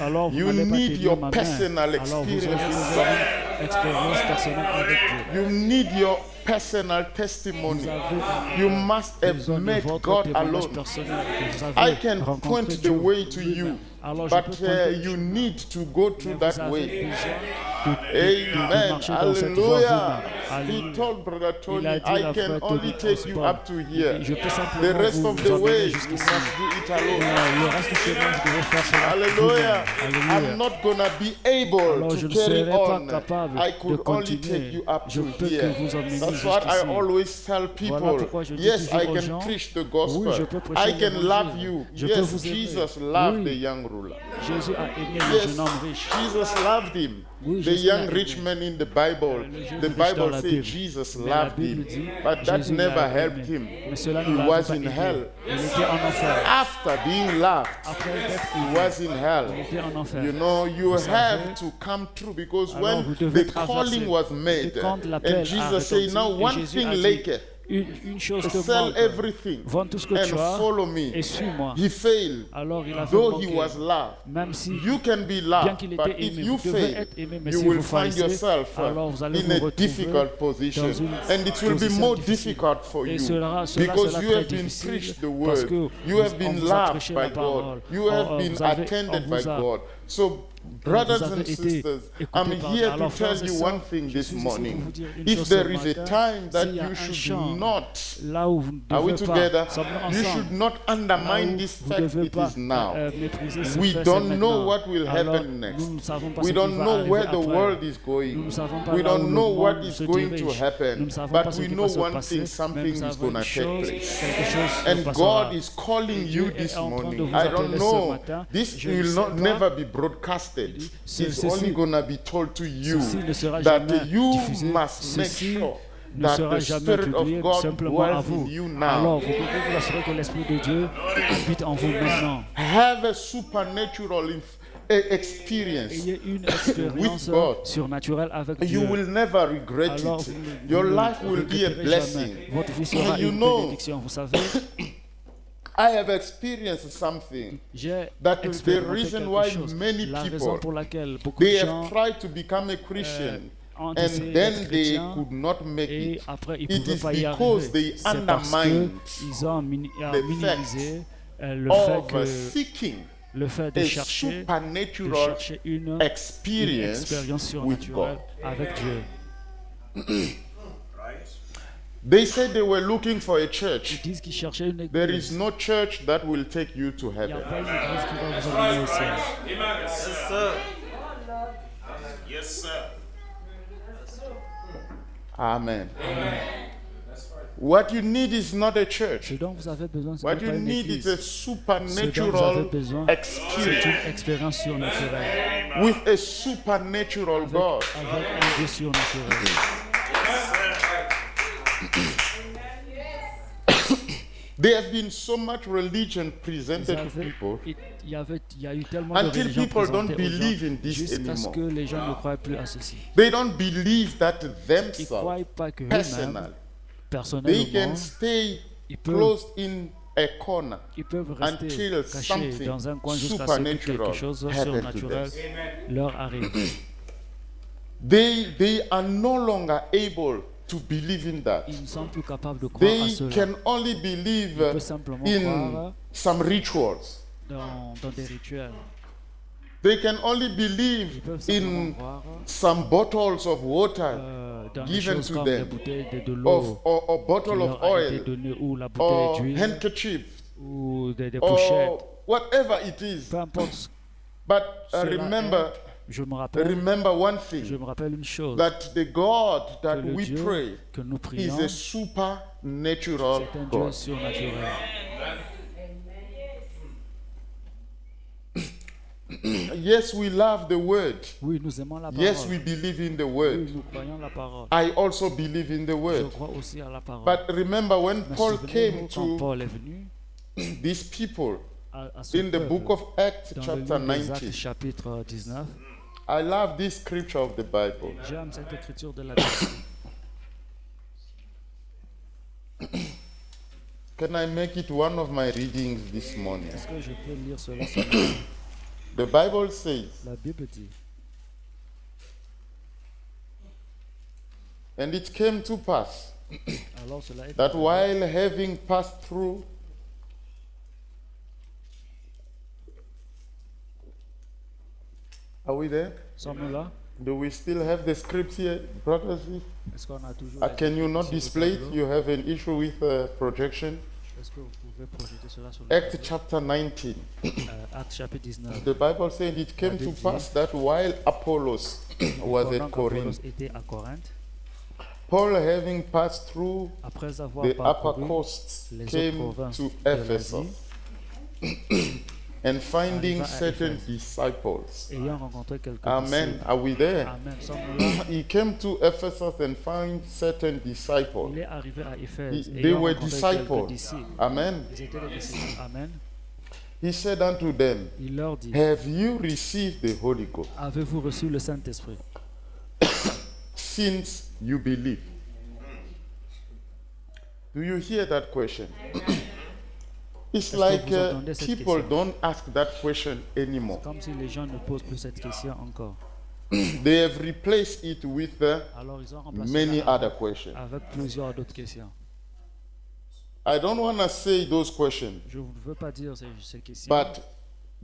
alors vous You n'allez pas need tenir your ma main. personal Alors vous aurez experience with besoin d'une expérience personnelle avec Dieu. You need your personal testimony. Vous avez You must have besoin de met votre God témoignage alone. personnel que vous I avez can rencontré point Dieu the way to lui-même. you, Alors je but peux pointer you need to go mais through vous that avez way. besoin de Amen. marcher dans cette voie Hallelujah. vous-même. He Alléluia. told Brother Tony, Il a dit I à can frère only Tony take you Osborne, up to here. je peux The simplement rest vous of the emmener way, you jusqu'ici. must do it alone. Le reste du chemin, vous devez faire cela Hallelujah. vous-même. I'm Alléluia. not gonna be able Alors to je ne carry serai pas on. capable I de could only continuer. take you up Je to peux que here. vous emmener That's what I jusqu'ici. always tell Voilà people. pourquoi je dis Yes, toujours I aux can gens, preach the oui, gospel. je peux prêcher I can l'évangile. love you. Je peux Yes, vous aimer. Jesus loved Oui. the young ruler. Jésus a aimé le Yes, jeune homme riche. Jesus loved him. Oui, The Jésus l'a young aimé. rich man in the Bible. Le jeune The riche dans Bible la says Bible. Jesus Mais la loved Bible him. dit, But that Jésus never l'a helped aimé. him. Mais cela He ne l'a was pas in aidé. hell. Il était en enfer. After being loved, Après être he was in hell. il était en enfer. You know, you Vous have savez, to come through because alors when vous devez the traverser. calling was made, Et quand l'appel and a Jesus said, retenti, now et one Jésus thing a dit, laketh, une chose te sell manque. everything Vends tout ce que tu and as follow me. et suis-moi. He failed, Alors il a fait though he manquer. was loved. Même si You can be bien loved, qu'il but était if aimé, you vous devez fail, être aimé, mais you si will vous find faillissez, yourself alors vous allez in vous a retrouver difficult position, dans une and it will be position more difficile. difficult for Et you cela because sera you très have been difficile preached the parce word, que you have on been vous a loved prêché by la God, parole, you have been vous avez- attended on by vous a- God. So, brothers vous avez and été sisters, écoutés I'm par- here to alors, frères tell et you sœurs, one thing je this suis ici pour morning. vous dire une If chose there ce is a matin. time that S'il y a you un should champ not, là où vous ne are we devez pas, together? sommes You ensemble, should not là undermine où this vous fact, devez it pas is now. mépriser ce We fait, don't c'est know maintenant. what will Alors, happen next. nous ne savons pas We ce qui don't va know arriver where the après. world is Nous going. ne savons pas We là où don't le know what monde is se going to dirige. happen. Nous ne savons pas But ce we qui know va se one passer, thing, mais something nous is savons going une to take chose, place. quelque chose se And passera. God is calling Dieu you est this en train de morning. vous I appeler don't ce know. matin. This Je ne will sais not pas. never be broadcasted. Ce- It's ceci- only going to be told to you Ceci ne sera that jamais you diffusé. must make Ceci sure ne that sera the jamais Spirit of publié God simplement à dwells vous. in you Alors, now. vous pouvez vous assurer que l'Esprit de Dieu habite en vous maintenant. Have a supernatural experience. Ayez une expérience God. surnaturelle avec Dieu. You will never regret Alors, it. vous Your ne life will be a regretterez blessing. jamais. Votre vie sera You une know, bénédiction. Vous savez, I have experienced something j'ai that is the expérimenté reason quelque why chose. many La raison people pour laquelle beaucoup de they gens have tried to become a Christian ont and essayé then d'être they chrétiens could not make et it. après ils ne It pouvaient is pas y because arriver. they C'est parce undermined qu'ils ont the minimisé le of fait que seeking le fait de a chercher supernatural une experience expérience with surnaturelle God. avec Dieu. They said they were looking for a Ils church. disent qu'ils cherchaient une There église. is no church that will take you to Il n'y a heaven. pas une église qui va vous amener au ciel. Yes, sir. Yes, sir. Amen. What you need is not a Ce church. dont vous avez besoin, ce What n'est you pas une need is église. a Ce dont vous avez supernatural besoin, c'est experience une expérience surnaturelle with a supernatural God. avec un Dieu surnaturel. There have been so much religion Vous presented to savez, people il y a eu tellement de until religions people don't présentées aux believe gens in this jusqu'à ce anymore. que les gens ne croient plus à ceci. They don't believe that Ils ne themselves, croient pas que eux-mêmes, personally, personnellement, can stay ils peuvent, closed in a corner ils peuvent rester until cachés something dans un coin jusqu'à ce que quelque supernatural chose de happens to surnaturel them. leur arrive. They are no longer able to believe in that. Ils ne sont plus capables de croire à They cela. can only believe Ils peuvent simplement in croire some rituals. dans des rituels. They can only Ils believe peuvent simplement in croire some bottles of water dans des given choses to comme them, des bouteilles de l'eau or qui bottle of leur a été oil, donnée, ou la or bouteille d'huile, handkerchief, ou des pochettes. or whatever it is. Peu importe. But Cela remember, Je me rappelle one Je thing, me rappelle une chose, that the God que that le we Dieu pray que nous is prions, a supernatural c'est un Dieu God. surnaturel. Yes, we love the word. Oui, nous aimons la parole. Yes, we believe in the Oui, word. nous croyons la parole. I also believe in the Je word. crois aussi à la parole. But remember, when Mais Paul souvenez-vous, came quand to Paul est venu these people à ce in the peuple, book of Acts, dans le chapter livre des Actes, 19, chapitre 19, I love this scripture of the Bible. j'aime cette écriture de la Bible. Can I make it one of my readings this morning? Est-ce que je peux lire cela ce matin? The Bible says, La Bible dit, and it came to pass alors cela est that while having passed through Are we there? Sommes-nous là? Do we still have the scripts here, brothers? Est-ce qu'on a toujours Can you not sur le display it? tableau? You have an issue with projection. Est-ce que vous pouvez projeter cela sur le Acts tableau? chapter 19. Acte chapitre 19. The Bible said it came to pass that while Apollos was Pendant at Corinth, qu'Apollos était à Corinthe, Paul, having passed through après avoir the upper parcouru coasts, les autres came provinces to de Ephesus, l'Asie, and finding arriva à certain Éphèse. disciples. ayant rencontré quelques Amen. disciples. Are we there? Amen. Sommes-nous là? He came to Ephesus and found certain disciples. Il est arrivé à Éphèse. They ayant were rencontré disciples. quelques disciples. Amen. Ils étaient des disciples. Amen. He said unto them, Il leur dit, have you received the Holy Ghost avez-vous reçu le Saint-Esprit since you believe? Do you hear that question? It's Est-ce que like vous entendez cette people question? don't ask that question anymore. Comme si les gens ne posent plus cette question encore. They have replaced it with Alors ils ont remplacé many cela other questions. avec plusieurs d'autres questions. I don't want to say those questions, Je ne veux pas dire ces questions, but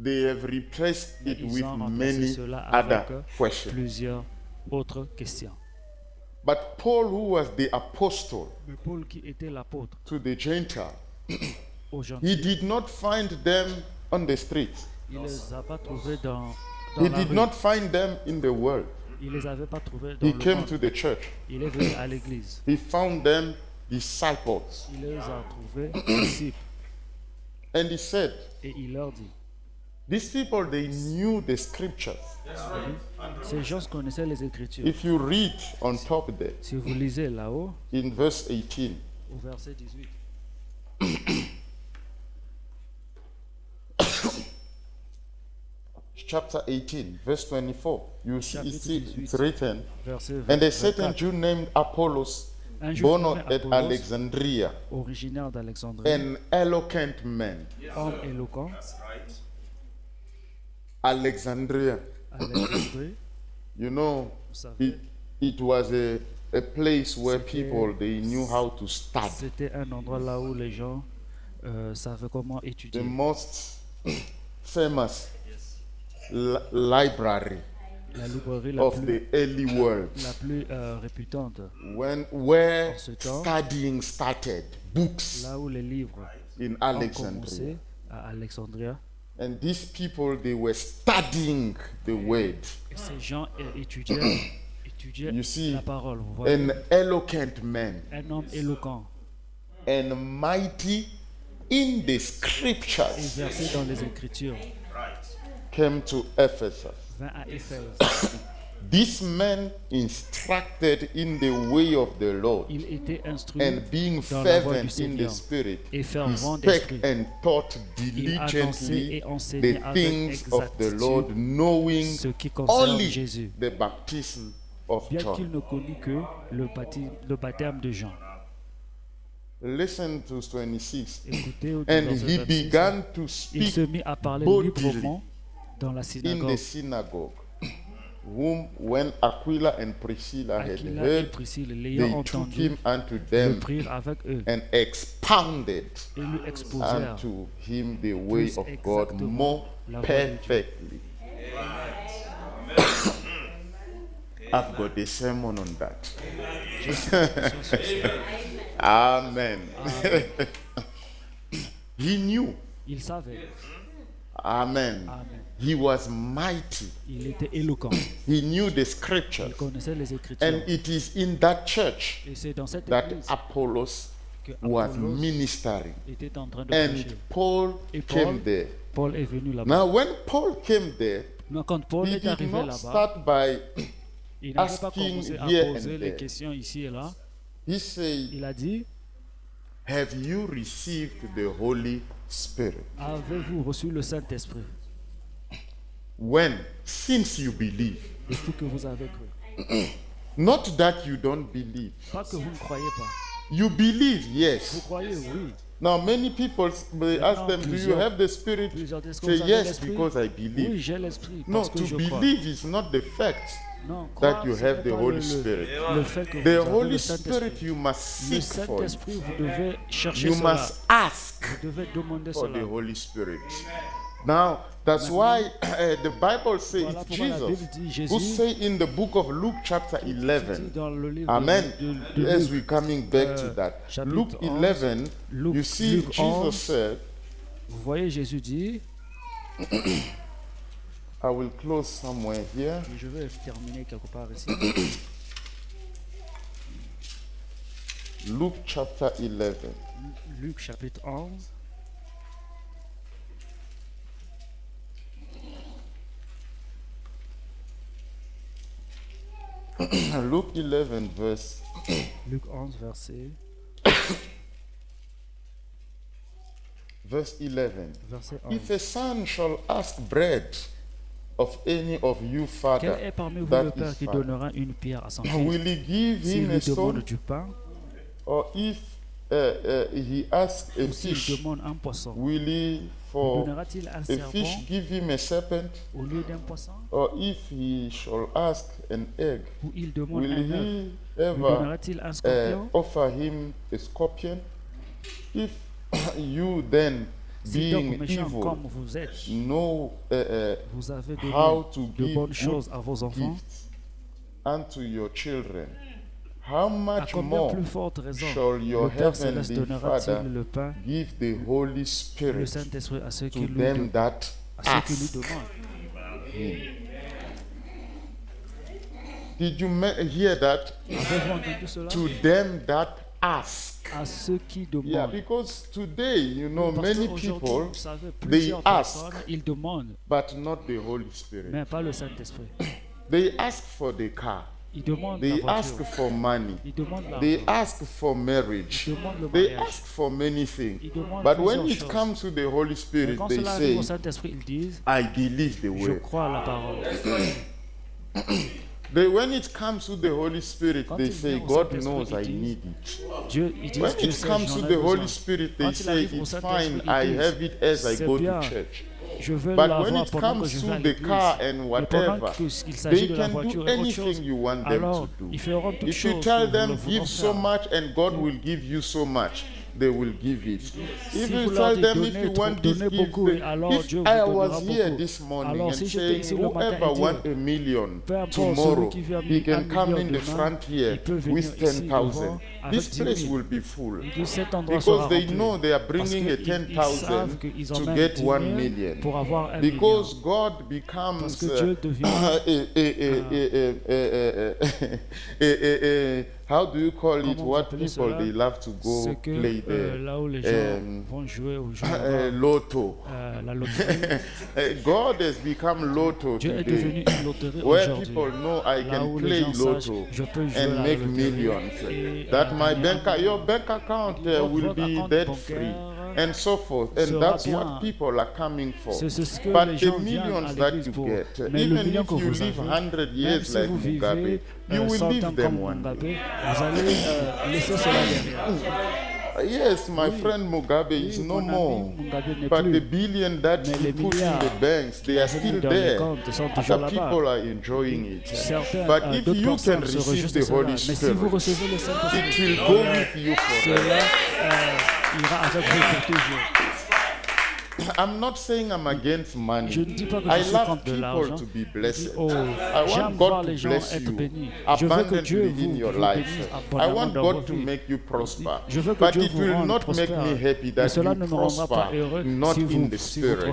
they have replaced mais it ils with ont remplacé many cela other avec questions. plusieurs autres questions. But Paul, who was the apostle Mais Paul, qui était l'apôtre to the Gentiles, aux he gentils, did not find them on the streets. il ne les a pas trouvés dans He la did rue. not find them in the world. Il les avait pas trouvés dans He le came monde. to the church. Il est venu à l'église. He found them disciples. Il les a trouvés disciples. And he said, Et il leur dit, these people, they knew the scriptures. ces gens connaissaient les Écritures. If you read on top there, Si vous lisez là-haut, in verse 18, au verset 18, chapter 18, verse 24, you see Chapitre it's 18. written, verset and a certain 24. Jew named Apollos, Un juif born nommé at Apollos, Alexandria, originaire d'Alexandrie, an eloquent man. homme éloquent, Alexandria, Alexandrie, you know, vous savez, it was a place where C'était- people, they knew how to study. c'était un endroit là où les gens savaient comment The étudier. most famous library La librairie la of plus, the early world, la plus réputante, where En ce temps, studying started, books là où les livres in ont Alexandria. commencé à Alexandria. And these people, they were studying the word. Et ces gens étudiaient You see, la parole. Vous voyez, an eloquent man un homme éloquent, and mighty in the scriptures exercé dans les Écritures, came to Ephesus. vint à Éphèse. This man instructed in the way of the Lord, Il était instruit and being dans la voie fervent du in the Seigneur spirit, et he fervent spake d'esprit. and taught Il annonçait diligently et enseignait the avec things of the Lord, exactitude knowing ce qui concerne only Jésus, the baptism of bien qu'il John. ne connût que le baptême de Jean. Listen to 26. Écoutez au And verset he 26. began to Il speak se mit à parler boldly librement dans la in the synagogue. synagogue, whom when Aquila and Priscilla had Aquila et heard, Priscille, they l'ayant took entendu, him unto le them prirent avec eux and expounded et lui exposèrent unto him the way plus of God exactement more la voie de Dieu. perfectly. I've got a sermon on that. Amen. He knew. Il savait, Amen. Amen. He was mighty. Il était éloquent, He knew the il scriptures. connaissait les Écritures. And it is in that church Et c'est dans cette that église Apollos que was Apollos ministering. était en train de And prêcher. Paul Et came there. Paul est venu là-bas. Now, when Paul came there, Mais quand Paul he est did arrivé not là-bas, start by il n'avait pas asking commencé à here poser and les there. questions ici et là. He said, Il a dit, have you received the Holy Spirit? avez-vous reçu le Saint-Esprit When? Since you believe. depuis que vous avez cru? Not that you don't believe. Pas que vous ne croyez pas. You believe, Vous yes. croyez, oui. Now, many people, they ask them, do you have the Spirit? Plusieurs disent que Say, vous avez yes, l'Esprit. because I Oui, believe. j'ai l'Esprit No, parce que to je crois. believe is not the fact Non, that croire, you ce have n'est the pas Holy Spirit. le fait que vous The avez Holy le Spirit, Saint-Esprit. you must Le seek for it. Saint-Esprit, vous devez chercher You cela. must ask Vous devez demander for the cela. Holy Spirit. Now, that's why the Bible says Voilà it's pourquoi la Jesus Bible dit who Jésus say in the book of Luke chapter dit 11. dans le livre Amen. de As Luc, we're coming back to that. chapitre Luke 11, 11, Luc- you see Luc 11. Jesus said, vous voyez Jésus dit, I will close somewhere here. et je vais terminer quelque part ici, Luke chapter 11. Luc chapitre 11, Luke 11 verse Luc 11 verse 11. verset If 11. a son shall ask bread of any of you, Quel father, est parmi vous that le Père is qui father, donnera une pierre à son fils will he give s'il him a lui stone? demande du pain Or if he asks a ou s'il fish, demande un poisson, will he for donnera-t-il un a serpent fish give him a serpent? au lieu d'un poisson? Or if he shall ask an egg, Ou il demande will un œuf, he lui ever donnera-t-il un scorpion? offer him a scorpion? If you then, Si donc being méchant evil, comme vous êtes, know vous avez how donné to de give bonnes good choses à vos enfants, gifts unto your children, how à much combien more plus forte raison shall your le Père Céleste heavenly donnera-t-il Father le pain, give the Holy le Spirit Saint-Esprit à ceux qui to lui them donnent, that à ceux qui lui ask demandent? him? Did you hear that? Avez-vous entendu cela? To them that ask. À ceux qui Yeah, demandent. because today, you know, Parce many qu'aujourd'hui, people, vous savez, they plusieurs ask, personnes, ils demandent, but not the Holy Spirit. mais pas le Saint-Esprit. They ask for the car. Ils demandent la They ask voiture, for money. ils demandent They l'argent, ask for marriage. ils demandent le They mariage. ask for many things. Ils demandent But when plusieurs it choses. comes to the Holy Mais Spirit, quand they cela arrive say, au Saint-Esprit, ils disent, I believe the je word. crois à la parole. When it comes to the Holy Spirit, Quand they il say, vient au God Saint-Esprit, knows ils I disent, need it. Dieu, ils disent, When Dieu it sait, comes j'en to ai the besoin. Holy Spirit, they Quand il say, arrive au it's Saint-Esprit, fine, ils I disent, have it as I c'est go to bien. church. Je veux But when l'avoir it pendant que comes je to vais à the l'église. car and Mais pendant whatever, qu'il s'agit they de la can do voiture et autre chose, anything you want them alors to do. ils feront toutes If you choses tell que them, vous give leur so faire. much and God will give you so much, they will give it. Si If vous you leur tell dites them, if donnez you trop, want this, donnez give beaucoup, et them. alors If Dieu vous I donnera was here beaucoup. this morning Alors and si j'étais saying, ici le matin whoever et want dire, a million peu importe tomorrow, celui qui veut he un can come million in the demain, front here il peut venir with ici 10,000. devant avec This 10 place 000. will be full. Il dit, cet endroit sera Because they rempli. know they are Parce bringing a qu'ils savent 10,000 qu'ils to emmènent get 10 1 000 million. pour avoir 1 Because million. God Parce becomes que Dieu devient how do you call it? Comment vous What appelez people cela? they love to go ce que play there. là où les gens vont jouer au jeu Lotto. la loterie. God has become Lotto Dieu est today. devenu une loterie Where aujourd'hui. people know I Là can où les play gens sachent, Lotto je peux jouer à and la make loterie millions. et, That my gagner un your million. bank account will Votre be compte debt free bancaire and so forth. And sera that's bien. what people are coming for. C'est ce que But les the gens viennent millions à that l'église you pour. get, Mais le even million if que you vous live avez, 100 même years si like vous Mugabe, vivez you will 100 leave ans them comme one Mugabe, day. vous allez laisser cela derrière. Yes, my Oui. friend Mugabe is Oui, no mon more. ami Mugabe n'est But the plus. billion that Mais he les put in milliards the banks, they are qu'il a still mis dans les there. comptes sont toujours Other là-bas. people are enjoying it. Certains, But if d'autres you can personnes se receive réjouissent de the cela. Holy Mais si Spirit, vous recevez le it Saint-Esprit, will go with you forever. cela ira avec vous pour toujours. I'm not saying I'm against money. Je ne dis pas que I je suis love contre de people l'argent. to be blessed. Oh, I j'aime want voir God les to gens bless être you bénis. Je veux que Dieu abundantly in vous your bénisse life. I abondamment want dans vos God to vies. make you prosper. Je veux que But Dieu it vous will rende not make prospère. me happy Mais that cela you ne me rendra pas prosper, heureux not si in vous the prospérez spirit.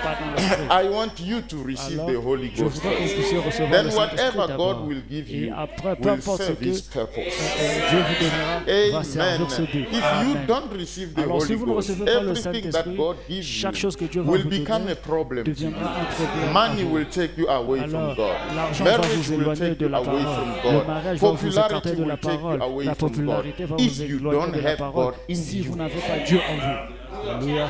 pas dans l'esprit. I want you to receive Alors, the Holy je Ghost voudrais que vous puissiez first. recevoir Then le Saint-Esprit whatever d'abord. God will give Et you après, peu will importe ce serve que His purpose. Dieu vous donnera va servir ce but. If you Amen. don't receive the Alors, si Holy vous ne Ghost, recevez pas le everything that Saint-Esprit, God gives chaque you chose que Dieu va will vous become donner a problem to you. deviendra un problème. Money will take you away from Alors, God. l'argent va Marriage vous will éloigner take de you la away parole. from Le God. mariage va vous écarter Popularity de la will take you parole. away La from God. popularité va If vous you éloigner don't de la have parole God in si vous you. n'avez pas Dieu en vous. Alléluia.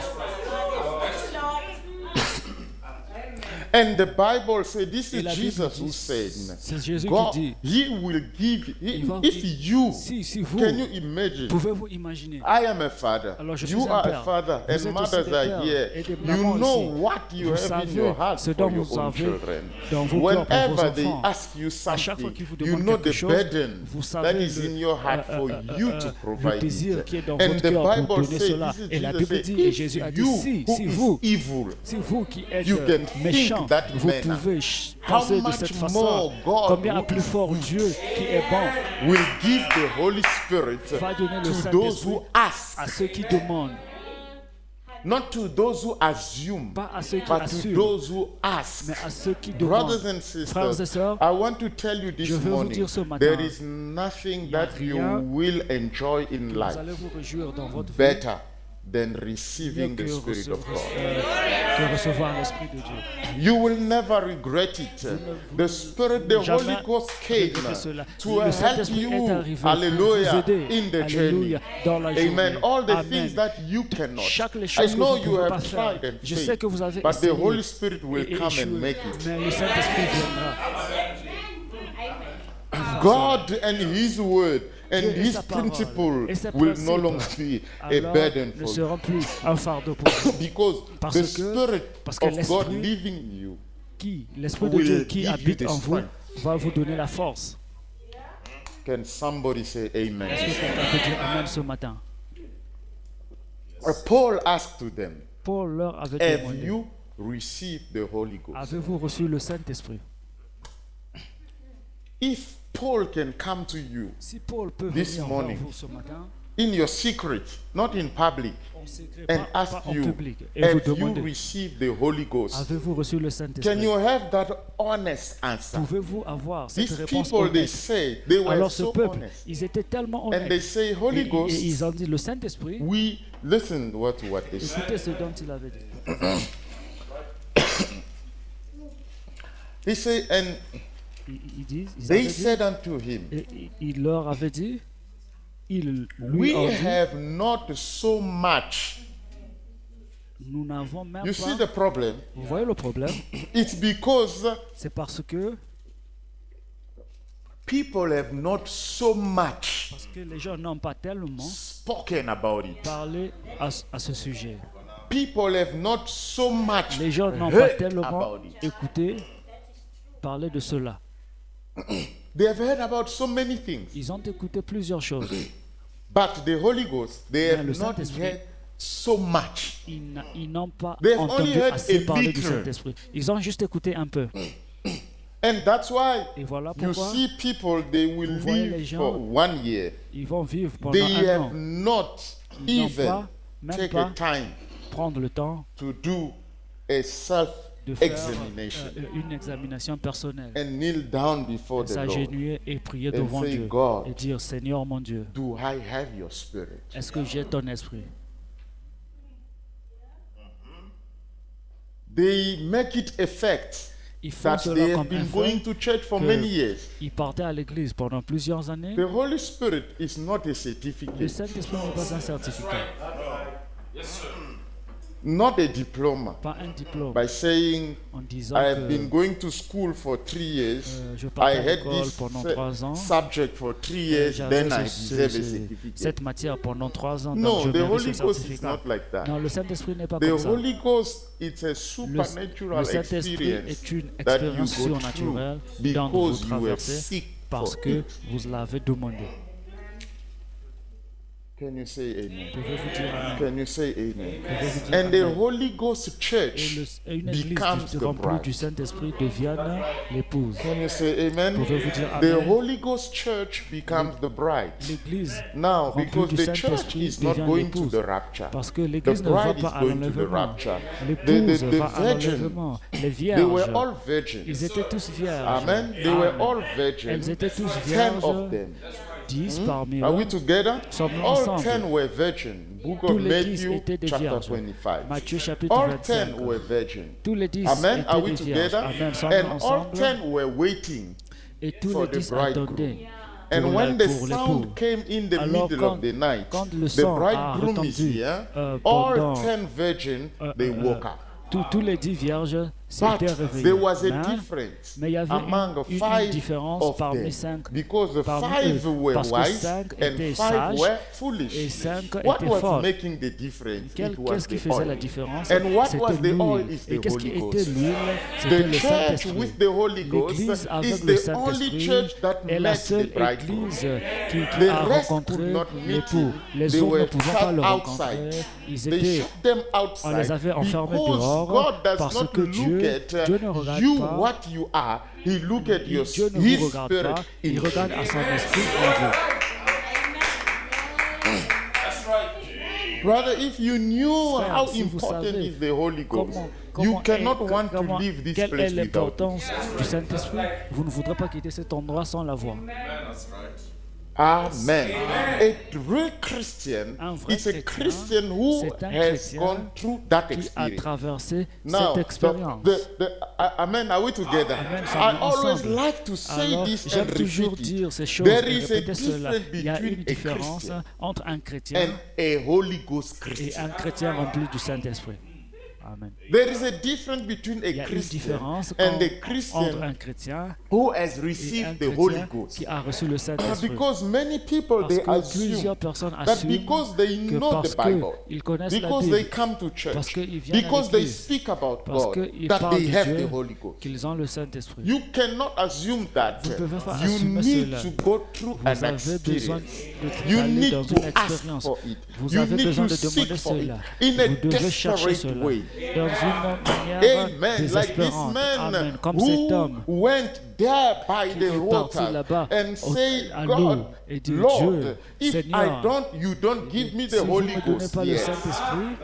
And the Bible says, this Et is la Bible Jesus who dit, said, c'est Jésus God, qui dit, He will give, il va- if you, si vous, can you imagine? pouvez-vous imaginer? I am a father. Alors, je suis You un are a père. father, Vous and êtes aussi mothers des are pères here. et des You mamans know ici. what you Vous have in savez your heart ce for dont your vous own avez children. dans vos cœurs pour vos Whenever they enfants. ask you À chaque fois something, qu'ils vous you demandent know quelque the chose, burden vous that savez is in your heart for you to le provide désir it. qui est dans And votre the cœur pour Bible donner says, cela. this is Et la Jesus Bible say, dit, et if Jésus a dit, you si who vous, is evil, si vous qui êtes you can méchants, think that vous manner. pouvez How penser de much cette more façon, God combien à who plus is fort Dieu qui est bon will give the Holy Spirit va donner le to those Saint-Esprit who ask, à ceux qui demandent, not to those who assume, pas à ceux qui but to assurent, those who ask. mais à ceux qui Brothers demandent. and Frères et sisters, sœurs, I want to tell you this je veux vous morning, dire ce matin, there is nothing y a that you rien will enjoy in vous life allez vous réjouir dans votre vie better than mieux receiving que the Spirit of God. que recevoir l'Esprit de Dieu. You will never regret it. The Spirit, the Jamais Holy Ghost came regretter cela. to Le help Saint-Esprit you, est arrivé hallelujah, pour vous aider, in the journey. alléluia, dans la journée. Amen. All the Amen. things that you cannot. Chaque les I choses que know vous ne you pouvez have pas faire. tried and Je sais failed, que vous avez but the essayé Holy Spirit will et come échoué, and make it. mais le Saint-Esprit viendra. God and His Word and Dieu et His sa parole principle et ses will no principes longer be a Alors, burden ne for you. seront plus un fardeau pour vous. Because Parce the que- Spirit parce que of God l'Esprit living in you L'Esprit de will Dieu qui give you habite the en vous strength. va vous donner la force. Can somebody say amen? Est-ce que quelqu'un peut dire Amen ce matin? Paul asked to them, Paul leur avait have demandé, you received the Holy Ghost? avez-vous reçu le Saint-Esprit? If Paul can come to you Si Paul peut This venir morning, vers vous ce matin, in your secret, not in public, en secret, and pas ask en you, public, et vous have you demander, received the Holy Ghost? avez-vous reçu le Can Saint-Esprit? you have that honest answer? Pouvez-vous avoir cette These réponse people, they honnête? say, they were Alors ce so peuple, honest. ils étaient tellement And they honnêtes. say, Holy Et Ghost, ils ont dit, le Saint-Esprit, listen what they say. écoutez ce dont il avait dit. He said, and Ils avaient they dit, said unto him, et il leur avait dit, ils lui we ont dit, have not so much. nous n'avons même You see pas. the problem? Vous voyez le problème? It's because C'est parce que people have not so much les gens n'ont pas tellement spoken about it. parlé à ce sujet. People have not so much Les gens n'ont pas heard tellement about it. écouté parler de cela. They have heard about so many things. Ils ont écouté plusieurs choses. But the Holy Ghost, they Mais have le not Saint-Esprit, heard so much. Ils n'ont pas They've only entendu heard assez a parler du little. Saint-Esprit. Ils ont juste écouté un peu. And that's why Et voilà you pourquoi see people, they will Vous voyez les live gens, for 1 year. ils vont vivre pendant They un have an. not Ils n'ont even pas, même take pas, a time prendre le temps to do a de faire self-examination une examination personnelle. and kneel down before the Lord. S'agenouiller et prier and devant say, Dieu. God, Et dire, Seigneur mon Dieu, do I have your spirit? est-ce que j'ai ton esprit? They make it a fact Ils font that cela they have comme un been going fait. to church for que- many years. Ils partaient à l'église pendant plusieurs années. The Holy Spirit is not a Le certificate. Saint-Esprit n'est pas un certificat. Not a diploma. Pas un diplôme. By saying, En disant I have been que going to school for 3 years, je I partais à had l'école this pendant 3 ans. subject for 3 years, J'avais then I deserve a certificate. cette matière pendant 3 ans, donc No, je the mérite Holy ce Ghost is certificat. not like that. Non, le Saint-Esprit n'est pas The comme ça. Holy Ghost, it's a Le supernatural Saint-Esprit experience est une that you expérience go through surnaturelle dont vous because you have traversez seek parce for que it. vous l'avez demandé. Can you say amen? Pouvez-vous dire Amen? Can you say amen? Pouvez-vous dire And the Amen? Holy Ghost church Et une église becomes the remplie du bride. Saint-Esprit devienne l'épouse. Can you say amen? Pouvez-vous dire The Amen? Holy Ghost church becomes the bride. L'église Now, remplie because du the church Saint-Esprit is not devient going to l'épouse. the rapture. Parce que The l'église ne va bride is pas à going to the l'enlèvement. rapture. L'épouse The va à virgin, l'enlèvement. Les they vierges, were all ils virgins. étaient tous vierges. Amen. They were Amen. all Elles virgins. étaient tous 10 vierges. of them. 10 parmi Are we eux. together? Sommes-nous All ensemble? 10 were virgins. Book Tous of les 10 Matthew, étaient des chapter vierges. 25. Matthieu chapitre All 25. 10 were virgins. Tous les 10 Amen. Are étaient we des vierges. together? Amen. Sommes-nous And all ensemble? 10 were waiting. Et tous for les the 10 bridegroom. attendaient And pour when the l'époux. sound came in the Alors, middle of the night, quand le the son a bridegroom is retendu, here. pendant, All 10 virgins, they woke up. tous les 10 vierges But s'étaient réveillés. there was a Mais difference il y avait among une 5 différence of parmi them. 5. Because the parmi 5 eux, were parce que wise 5 and étaient 5 sages were et foolish. 5 What étaient was folles. making the difference? It was Qu'est-ce qui the faisait la oil. différence? And what was C'était the oil l'huile. is Et the qu'est-ce qui Holy était Ghost. l'huile? C'était The le church Saint-Esprit. with the Holy Ghost L'église avec is le the only Saint-Esprit church that est la met seule the bridegroom. église qui The a rest rencontré could not meet l'époux. him. Les They autres ne were pouvaient pas shut le outside. rencontrer. Ils They étaient, shut them outside on les avait enfermés because dehors God does parce not que look Dieu ne at regarde you pas. what you are. He look at your Dieu ne His vous regarde spirit pas, in il you. regarde à son esprit en vous. Brother, if you knew Frère, how si vous important savez is the Holy Ghost, comment you cannot want to comment- leave this quelle est place without it. l'importance du Saint-Esprit, vous ne voudrez pas quitter cet endroit sans l'avoir. Amen. A real Christian Un vrai is a chrétien, Christian who c'est un has chrétien gone through that qui a experience. traversé Now, cette expérience. amen. Are we together? Amen, I sommes-nous always ensemble. like to say Alors, this j'aime and toujours repeat it. dire ces choses There et is a répéter cela. difference Il y a between une a différence Christian entre un chrétien and a Holy Ghost et Christian. un chrétien rempli du Saint-Esprit. Amen. There is a difference between Il y a a une Christian différence and a entre Christian un chrétien who has et un received the Holy chrétien Ghost. qui a reçu le Saint-Esprit. Because many people Parce they que assume plusieurs personnes that assument because they que know parce the Bible, qu'ils connaissent la because they Bible, come to parce church, qu'ils viennent à because they l'église, speak about parce God, qu'ils that parlent they de have Dieu, the Holy Ghost. qu'ils ont le Saint-Esprit. You cannot assume that Vous ne pouvez pas you assumer need cela. to go through Vous an avez besoin experience. de You d'aller need dans to une ask expérience. for it. Vous You avez need besoin to de seek demander for it cela. in a Vous devez chercher desperate cela way. dans une manière Amen. Like this désespérante. Amen. man Comme cet who homme went there by qui the est parti water là-bas and say, à God, l'eau et dit, Lord, Dieu, if Seigneur, you don't give me si the vous Holy ne me donnez Ghost pas le yet, Saint-Esprit,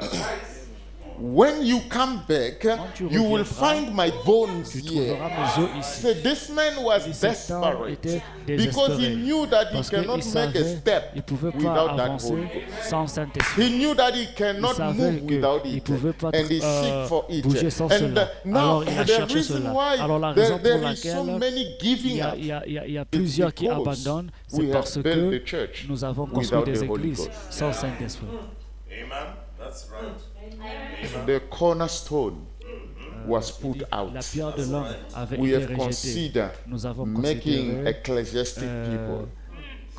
when you come back, tu you will reviendras, find my bones tu here. trouveras mes os ici. So this man was Cet homme était desperate because he désespéré knew that he parce cannot qu'il make a savait step qu'il ne pouvait pas without that avancer Holy Ghost. sans Saint-Esprit. He knew that he Il cannot savait move without qu'il ne it, pouvait pas and he seek for it. bouger sans And cela. now Alors il a the cherché reason cela. why Alors la raison pour there is so laquelle many il giving y a, up il y a plusieurs qui because abandonnent, c'est we parce have built que the church nous avons construit without des the Holy églises Ghost. sans Saint-Esprit. Amen. That's right. The cornerstone was put La out. pierre de l'homme avait We été have rejetée. considered Nous avons making considéré ecclesiastic people.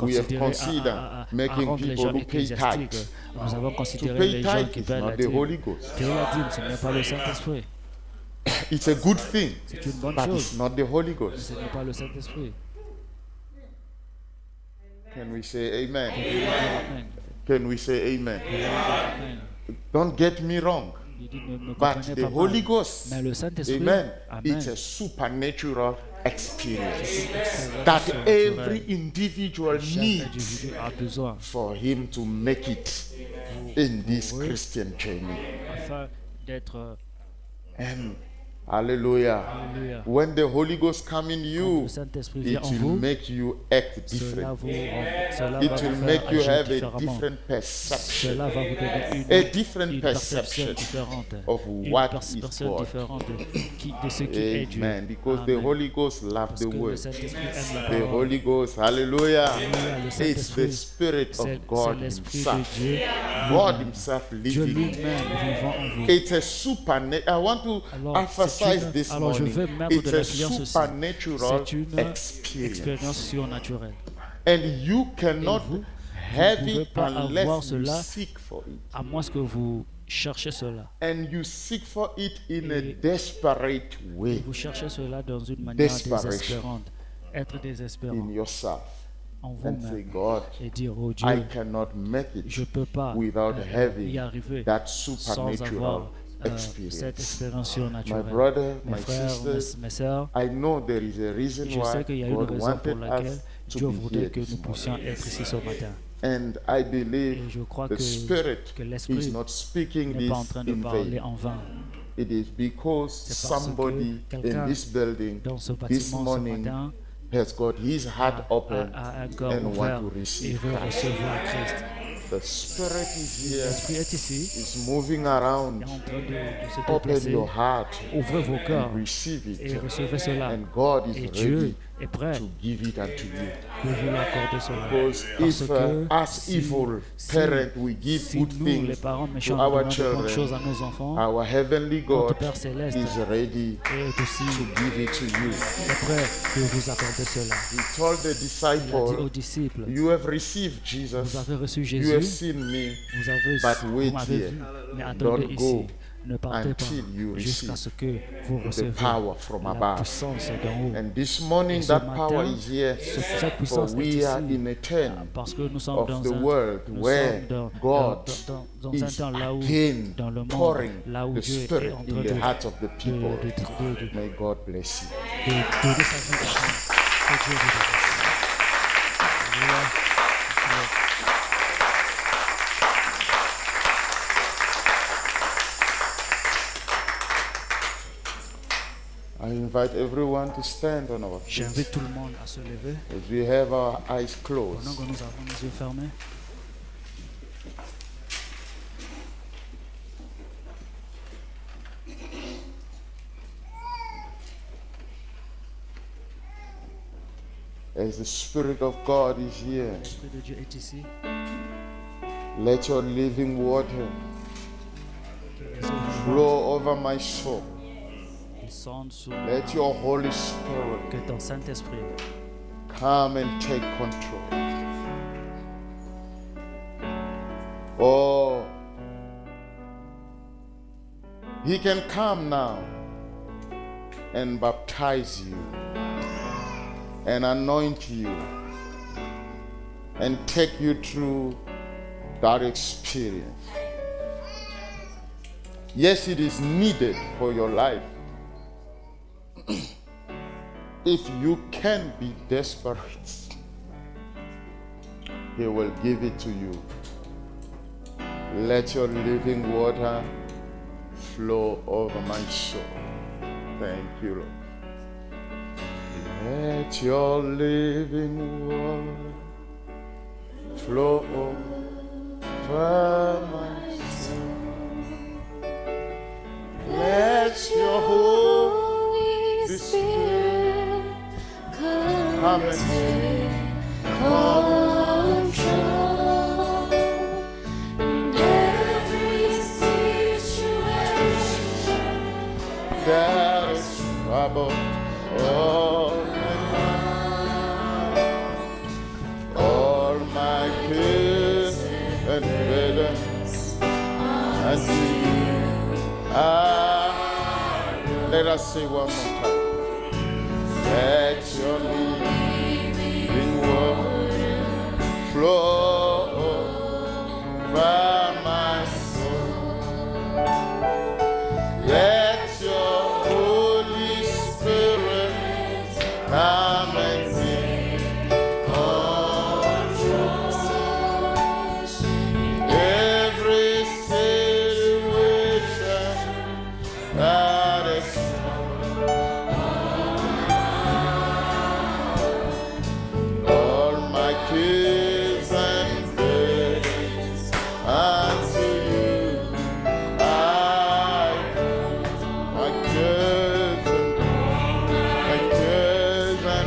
We have considéré considered à making rendre les people gens who pay ecclésiastiques. tithes. Nous avons To considéré pay les gens tithe qui is paient la not the Holy dîme. Ghost. Payer la dîme, ce n'est pas le Saint-Esprit. It's a good thing, C'est une bonne but chose. it's not the Holy Mais Ghost. ce n'est pas le Saint-Esprit. Can we say amen? Amen. Can we say amen? Amen. Don't get me wrong, Il dit, ne me but comprenez the pas Holy mal. Ghost, Mais le Saint-Esprit, amen, Amen. it's a supernatural experience Expérience that surnaturelle. every individual Chaque needs individu a besoin for him to make it in this Christian journey. afin d'être And hallelujah. Alléluia. When the Holy Ghost come in Quand you, le Saint-Esprit vient it en will vous, make you act cela, different. cela It va will vous make faire you agir have a différemment. different perception Cela va vous donner A une, different une perception perception différente, of une what perception is God. différente de ce qui est Dieu. Amen. Because the Amen. Holy Ghost loves Parce the que le word. Saint-Esprit aime la The parole. Holy Ghost, hallelujah. Alléluia, le It's the Saint-Esprit, Spirit of c'est God l'Esprit de Himself. Dieu God Himself Dieu living. lui-même vivant en vous. It's a supernatural. I want to Alors, emphasize this alors je veux morning. mettre It's de a l'efficience aussi. supernatural C'est une experience. expérience surnaturelle. And you cannot vous have ne pouvez it pas avoir unless you cela seek for it. À moins que vous cherchez cela. And you seek for it in a Et desperate way Vous cherchez cela dans une manière Desperation. désespérante. Être désespérant in yourself en and say, vous-même God, et dire, oh I Dieu, cannot make je ne it peux pas without y having arriver that sans supernatural avoir cette experience. expérience My surnaturelle. brother, Mes my frères, sisters, mes sœurs, I know there is a reason je why sais qu'il y a une God raison pour wanted laquelle us to Dieu be voudrait here que this nous morning. puissions être ici ce matin. And I believe Et je crois the Spirit que is l'Esprit not speaking n'est this pas en train de in parler vain. en vain. It is because C'est parce somebody que in quelqu'un this building dans ce this bâtiment ce morning matin has got his heart open a un cœur and ouvert want to et receive veut Christ. recevoir Christ. The Spirit is here, L'Esprit est ici, is moving around. est en train de se Open déplacer. your heart Ouvrez vos cœurs and receive et it. recevez cela. And God is Et ready Dieu est prêt to give it unto you. de vous l'accorder cela. Because Parce if que as si- evil si- parents we give si good nous, les things parents to méchants, our donnons de bonnes choses children, à nos enfants, our heavenly notre God Père céleste is ready est aussi to give it to you. prêt de vous accorder cela. He told the Il a dit aux disciples, disciples, you have received vous Jesus, avez reçu you have Jésus, seen me, vous wait m'avez here. vu, mais attendez Don't ici. go Ne partez pas until you jusqu'à receive ce que vous recevez power from la above. puissance d'en haut. And this morning Ce that matin, power is here, cette for puissance est we are ici in a turn parce que nous sommes of dans the un, world nous where sommes God dans un is temps là où, again dans le monde, pouring là où the Dieu est Spirit en in train the hearts of the de people. donner May God bless you. sa vie à vous. Que Dieu vous bénisse. Alléluia. I invite everyone to stand on our feet J'invite tout le monde à se lever as we have our eyes pendant closed. que nous avons les yeux fermés. As the Spirit of God is here, L'Esprit de Dieu est ici. let your living water Que les eaux vivantes flow over my soul. descendent sur Let your Holy Spirit que ton Saint-Esprit come and take control. Oh, He can come now and baptize you and anoint you and take you through that experience. Yes, it is needed for your life. If you can be desperate, He will give it to you. Let your living water flow over my soul. Thank you, Lord. Let your living water flow over my soul. Let your Holy Spirit come and take control in every situation that is trouble. All my cares and burdens unto you. Let us say one more time. Let your living water flow over my soul. Let your Holy Spirit come and take control. Every situation that is all my cares and burdens unto you. My cares and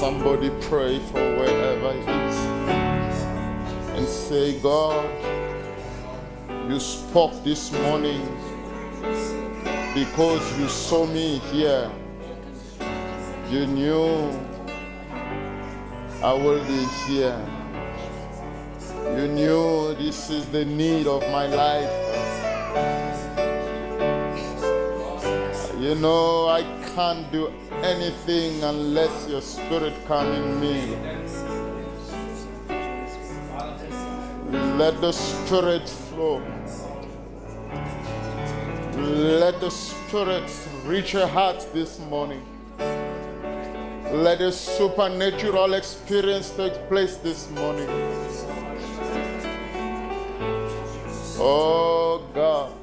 Somebody pray for wherever he is and say, God, you spoke this morning because you saw me here. You knew I will be here. You knew this is the need of my life. You know I can't do anything unless your spirit come in me. Let the spirit flow. Let the spirit reach your heart this morning. Let a supernatural experience take place this morning. Oh God.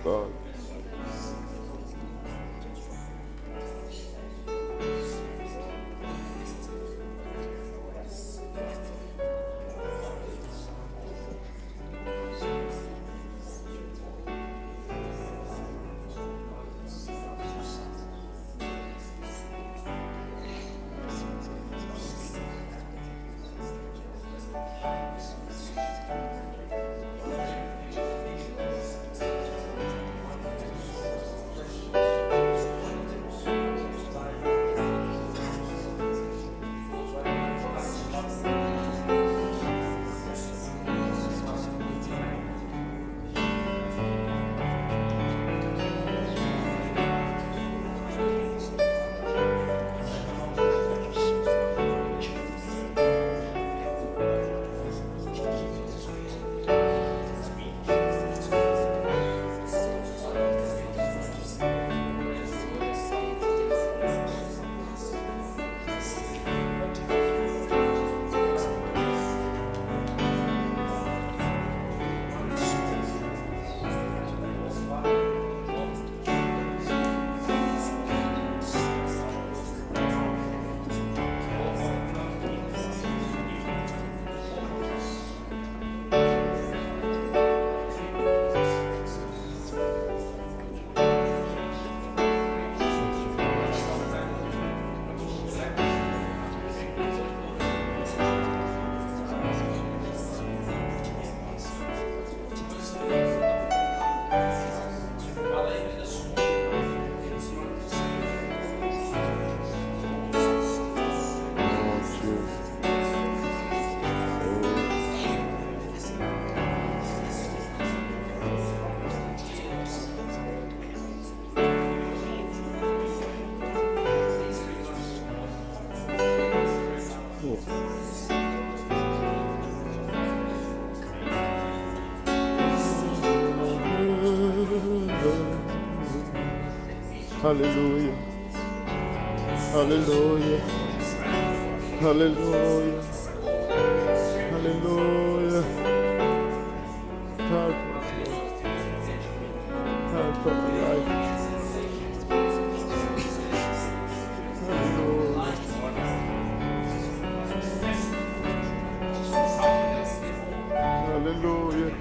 God. Hallelujah. Hallelujah. Hallelujah. Hallelujah. Help us, Lord. Help our life. Hallelujah. Hallelujah.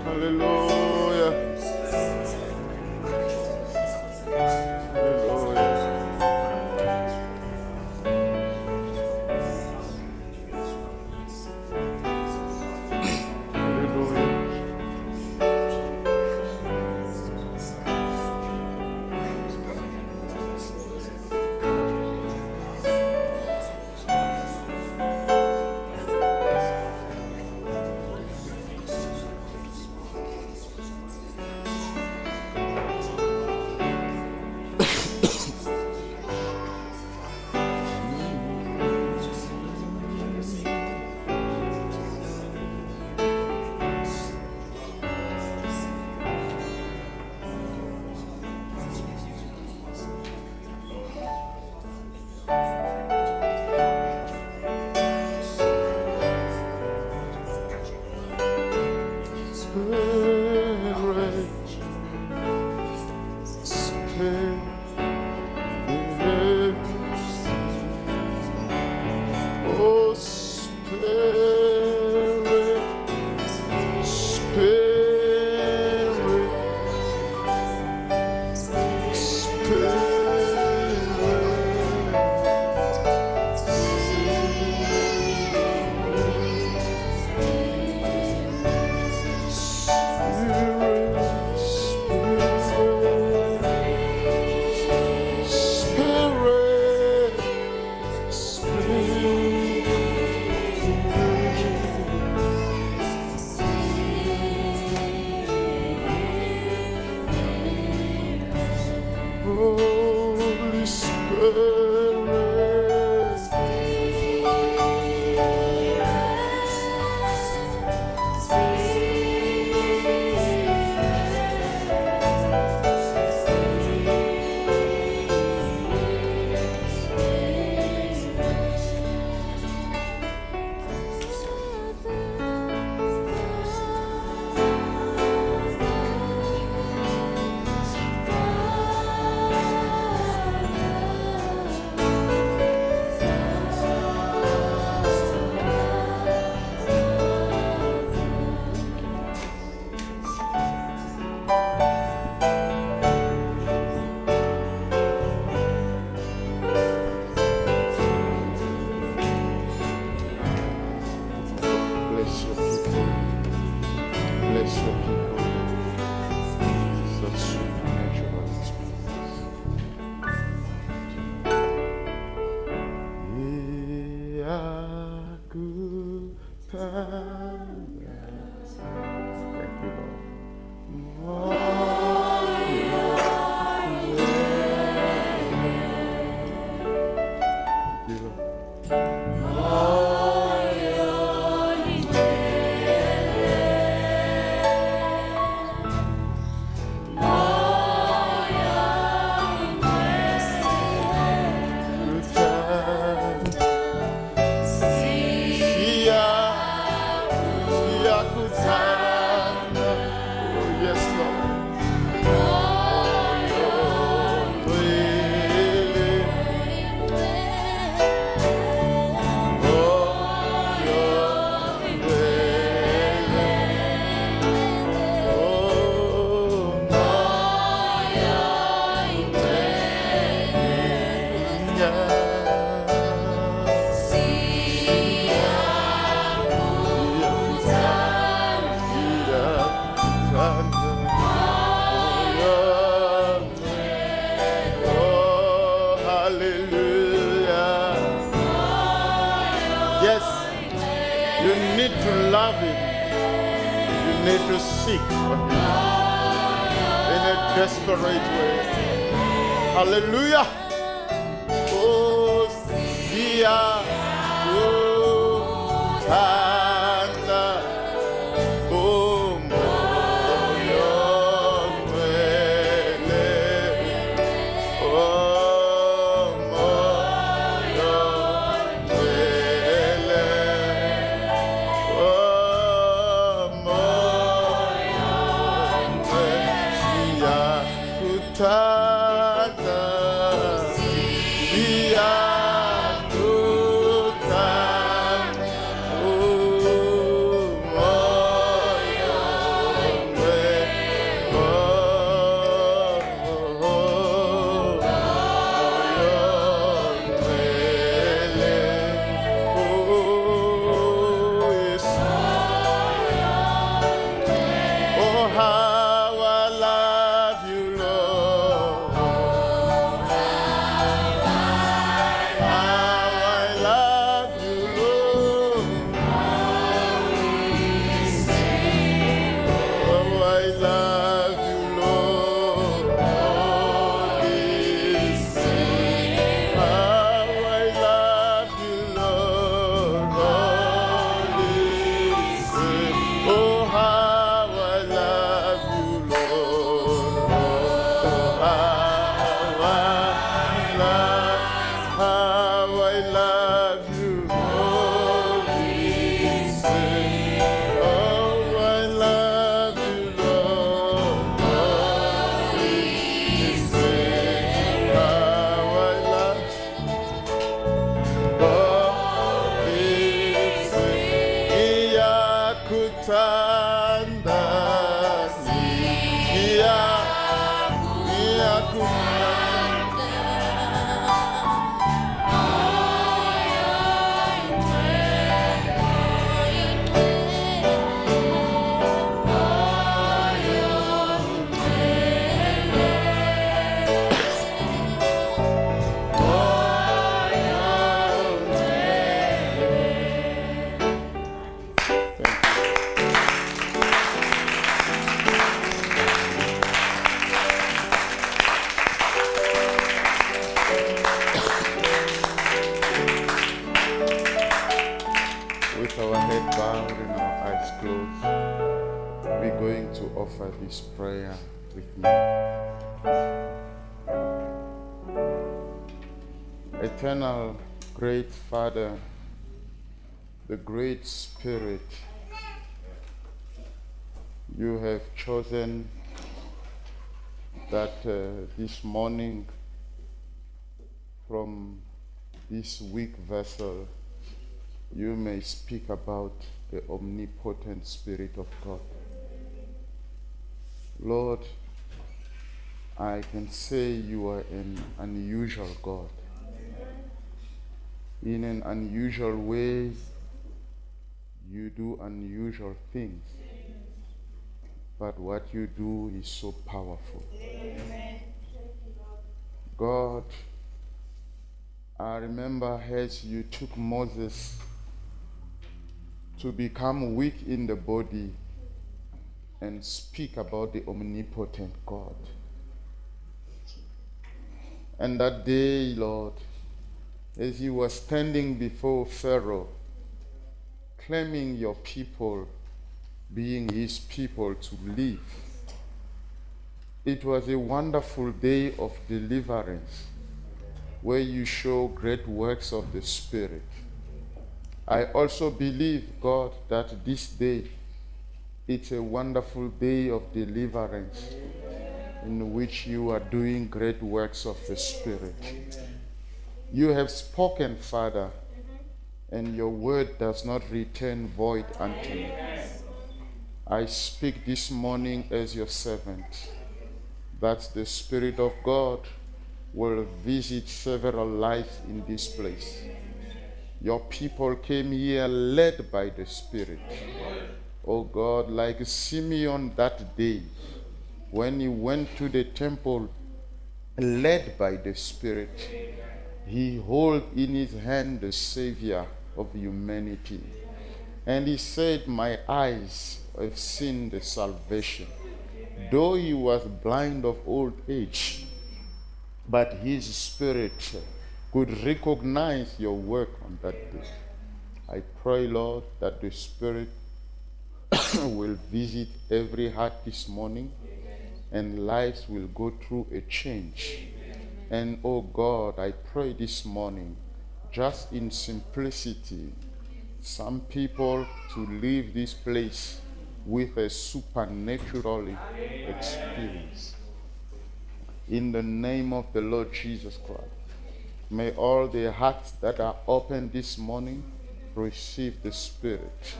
Hallelujah. Holy Bless your people. Bless your people. Such supernatural experience. We are good times. Thank you, Lord. Thank you, Lord. You need to love Him. You need to seek for Him in a desperate way. Hallelujah. Oh, Sia, oh, Tanda, oh, Moyo. with our head bowed and our eyes closed, we're going to offer this prayer with me. Eternal, great Father, the Great Spirit, you have chosen that this morning from this weak vessel you may speak about the omnipotent Spirit of God. Lord, I can say you are an unusual God. In an unusual way, you do unusual things. But what you do is so powerful. God, I remember as you took Moses to become weak in the body and speak about the omnipotent God. And that day, Lord, as he was standing before Pharaoh, claiming your people, being his people to live, it was a wonderful day of deliverance where you show great works of the Spirit. I also believe, God, that this day it's a wonderful day of deliverance in which you are doing great works of the Spirit. You have spoken, Father, and your word does not return void unto me. I speak this morning as your servant that the Spirit of God will visit several lives in this place. Your people came here led by the Spirit. Oh God, like Simeon that day, when he went to the temple led by the Spirit, he held in his hand the Savior of humanity. And he said, my eyes have seen the salvation. Though he was blind of old age, but his spirit could recognize your work on that day. I pray, Lord, that the Spirit will visit every heart this morning and lives will go through a change. And oh God, I pray this morning, just in simplicity, some people to leave this place with a supernatural experience. In the name of the Lord Jesus Christ, may all the hearts that are open this morning receive the Spirit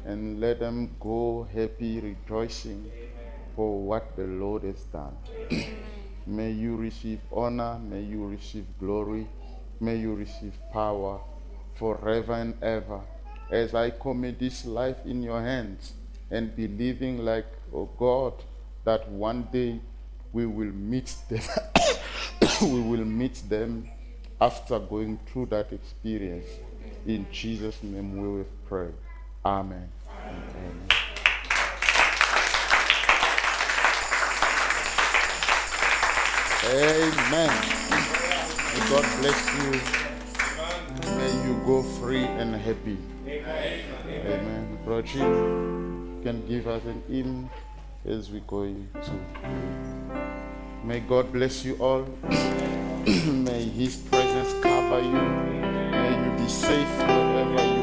and let them go happy, rejoicing for what the Lord has done. May you receive honor, may you receive glory, may you receive power forever and ever. As I commit this life in your hands and believing like, oh God, that one day we will meet them. We will meet them after going through that experience. In Jesus' name we will pray. Amen. Amen. Amen. May God bless you. May you go free and happy. Amen. Brother, you can give us an hymn as we go into. May God bless you all. May his presence cover you. May you be safe wherever you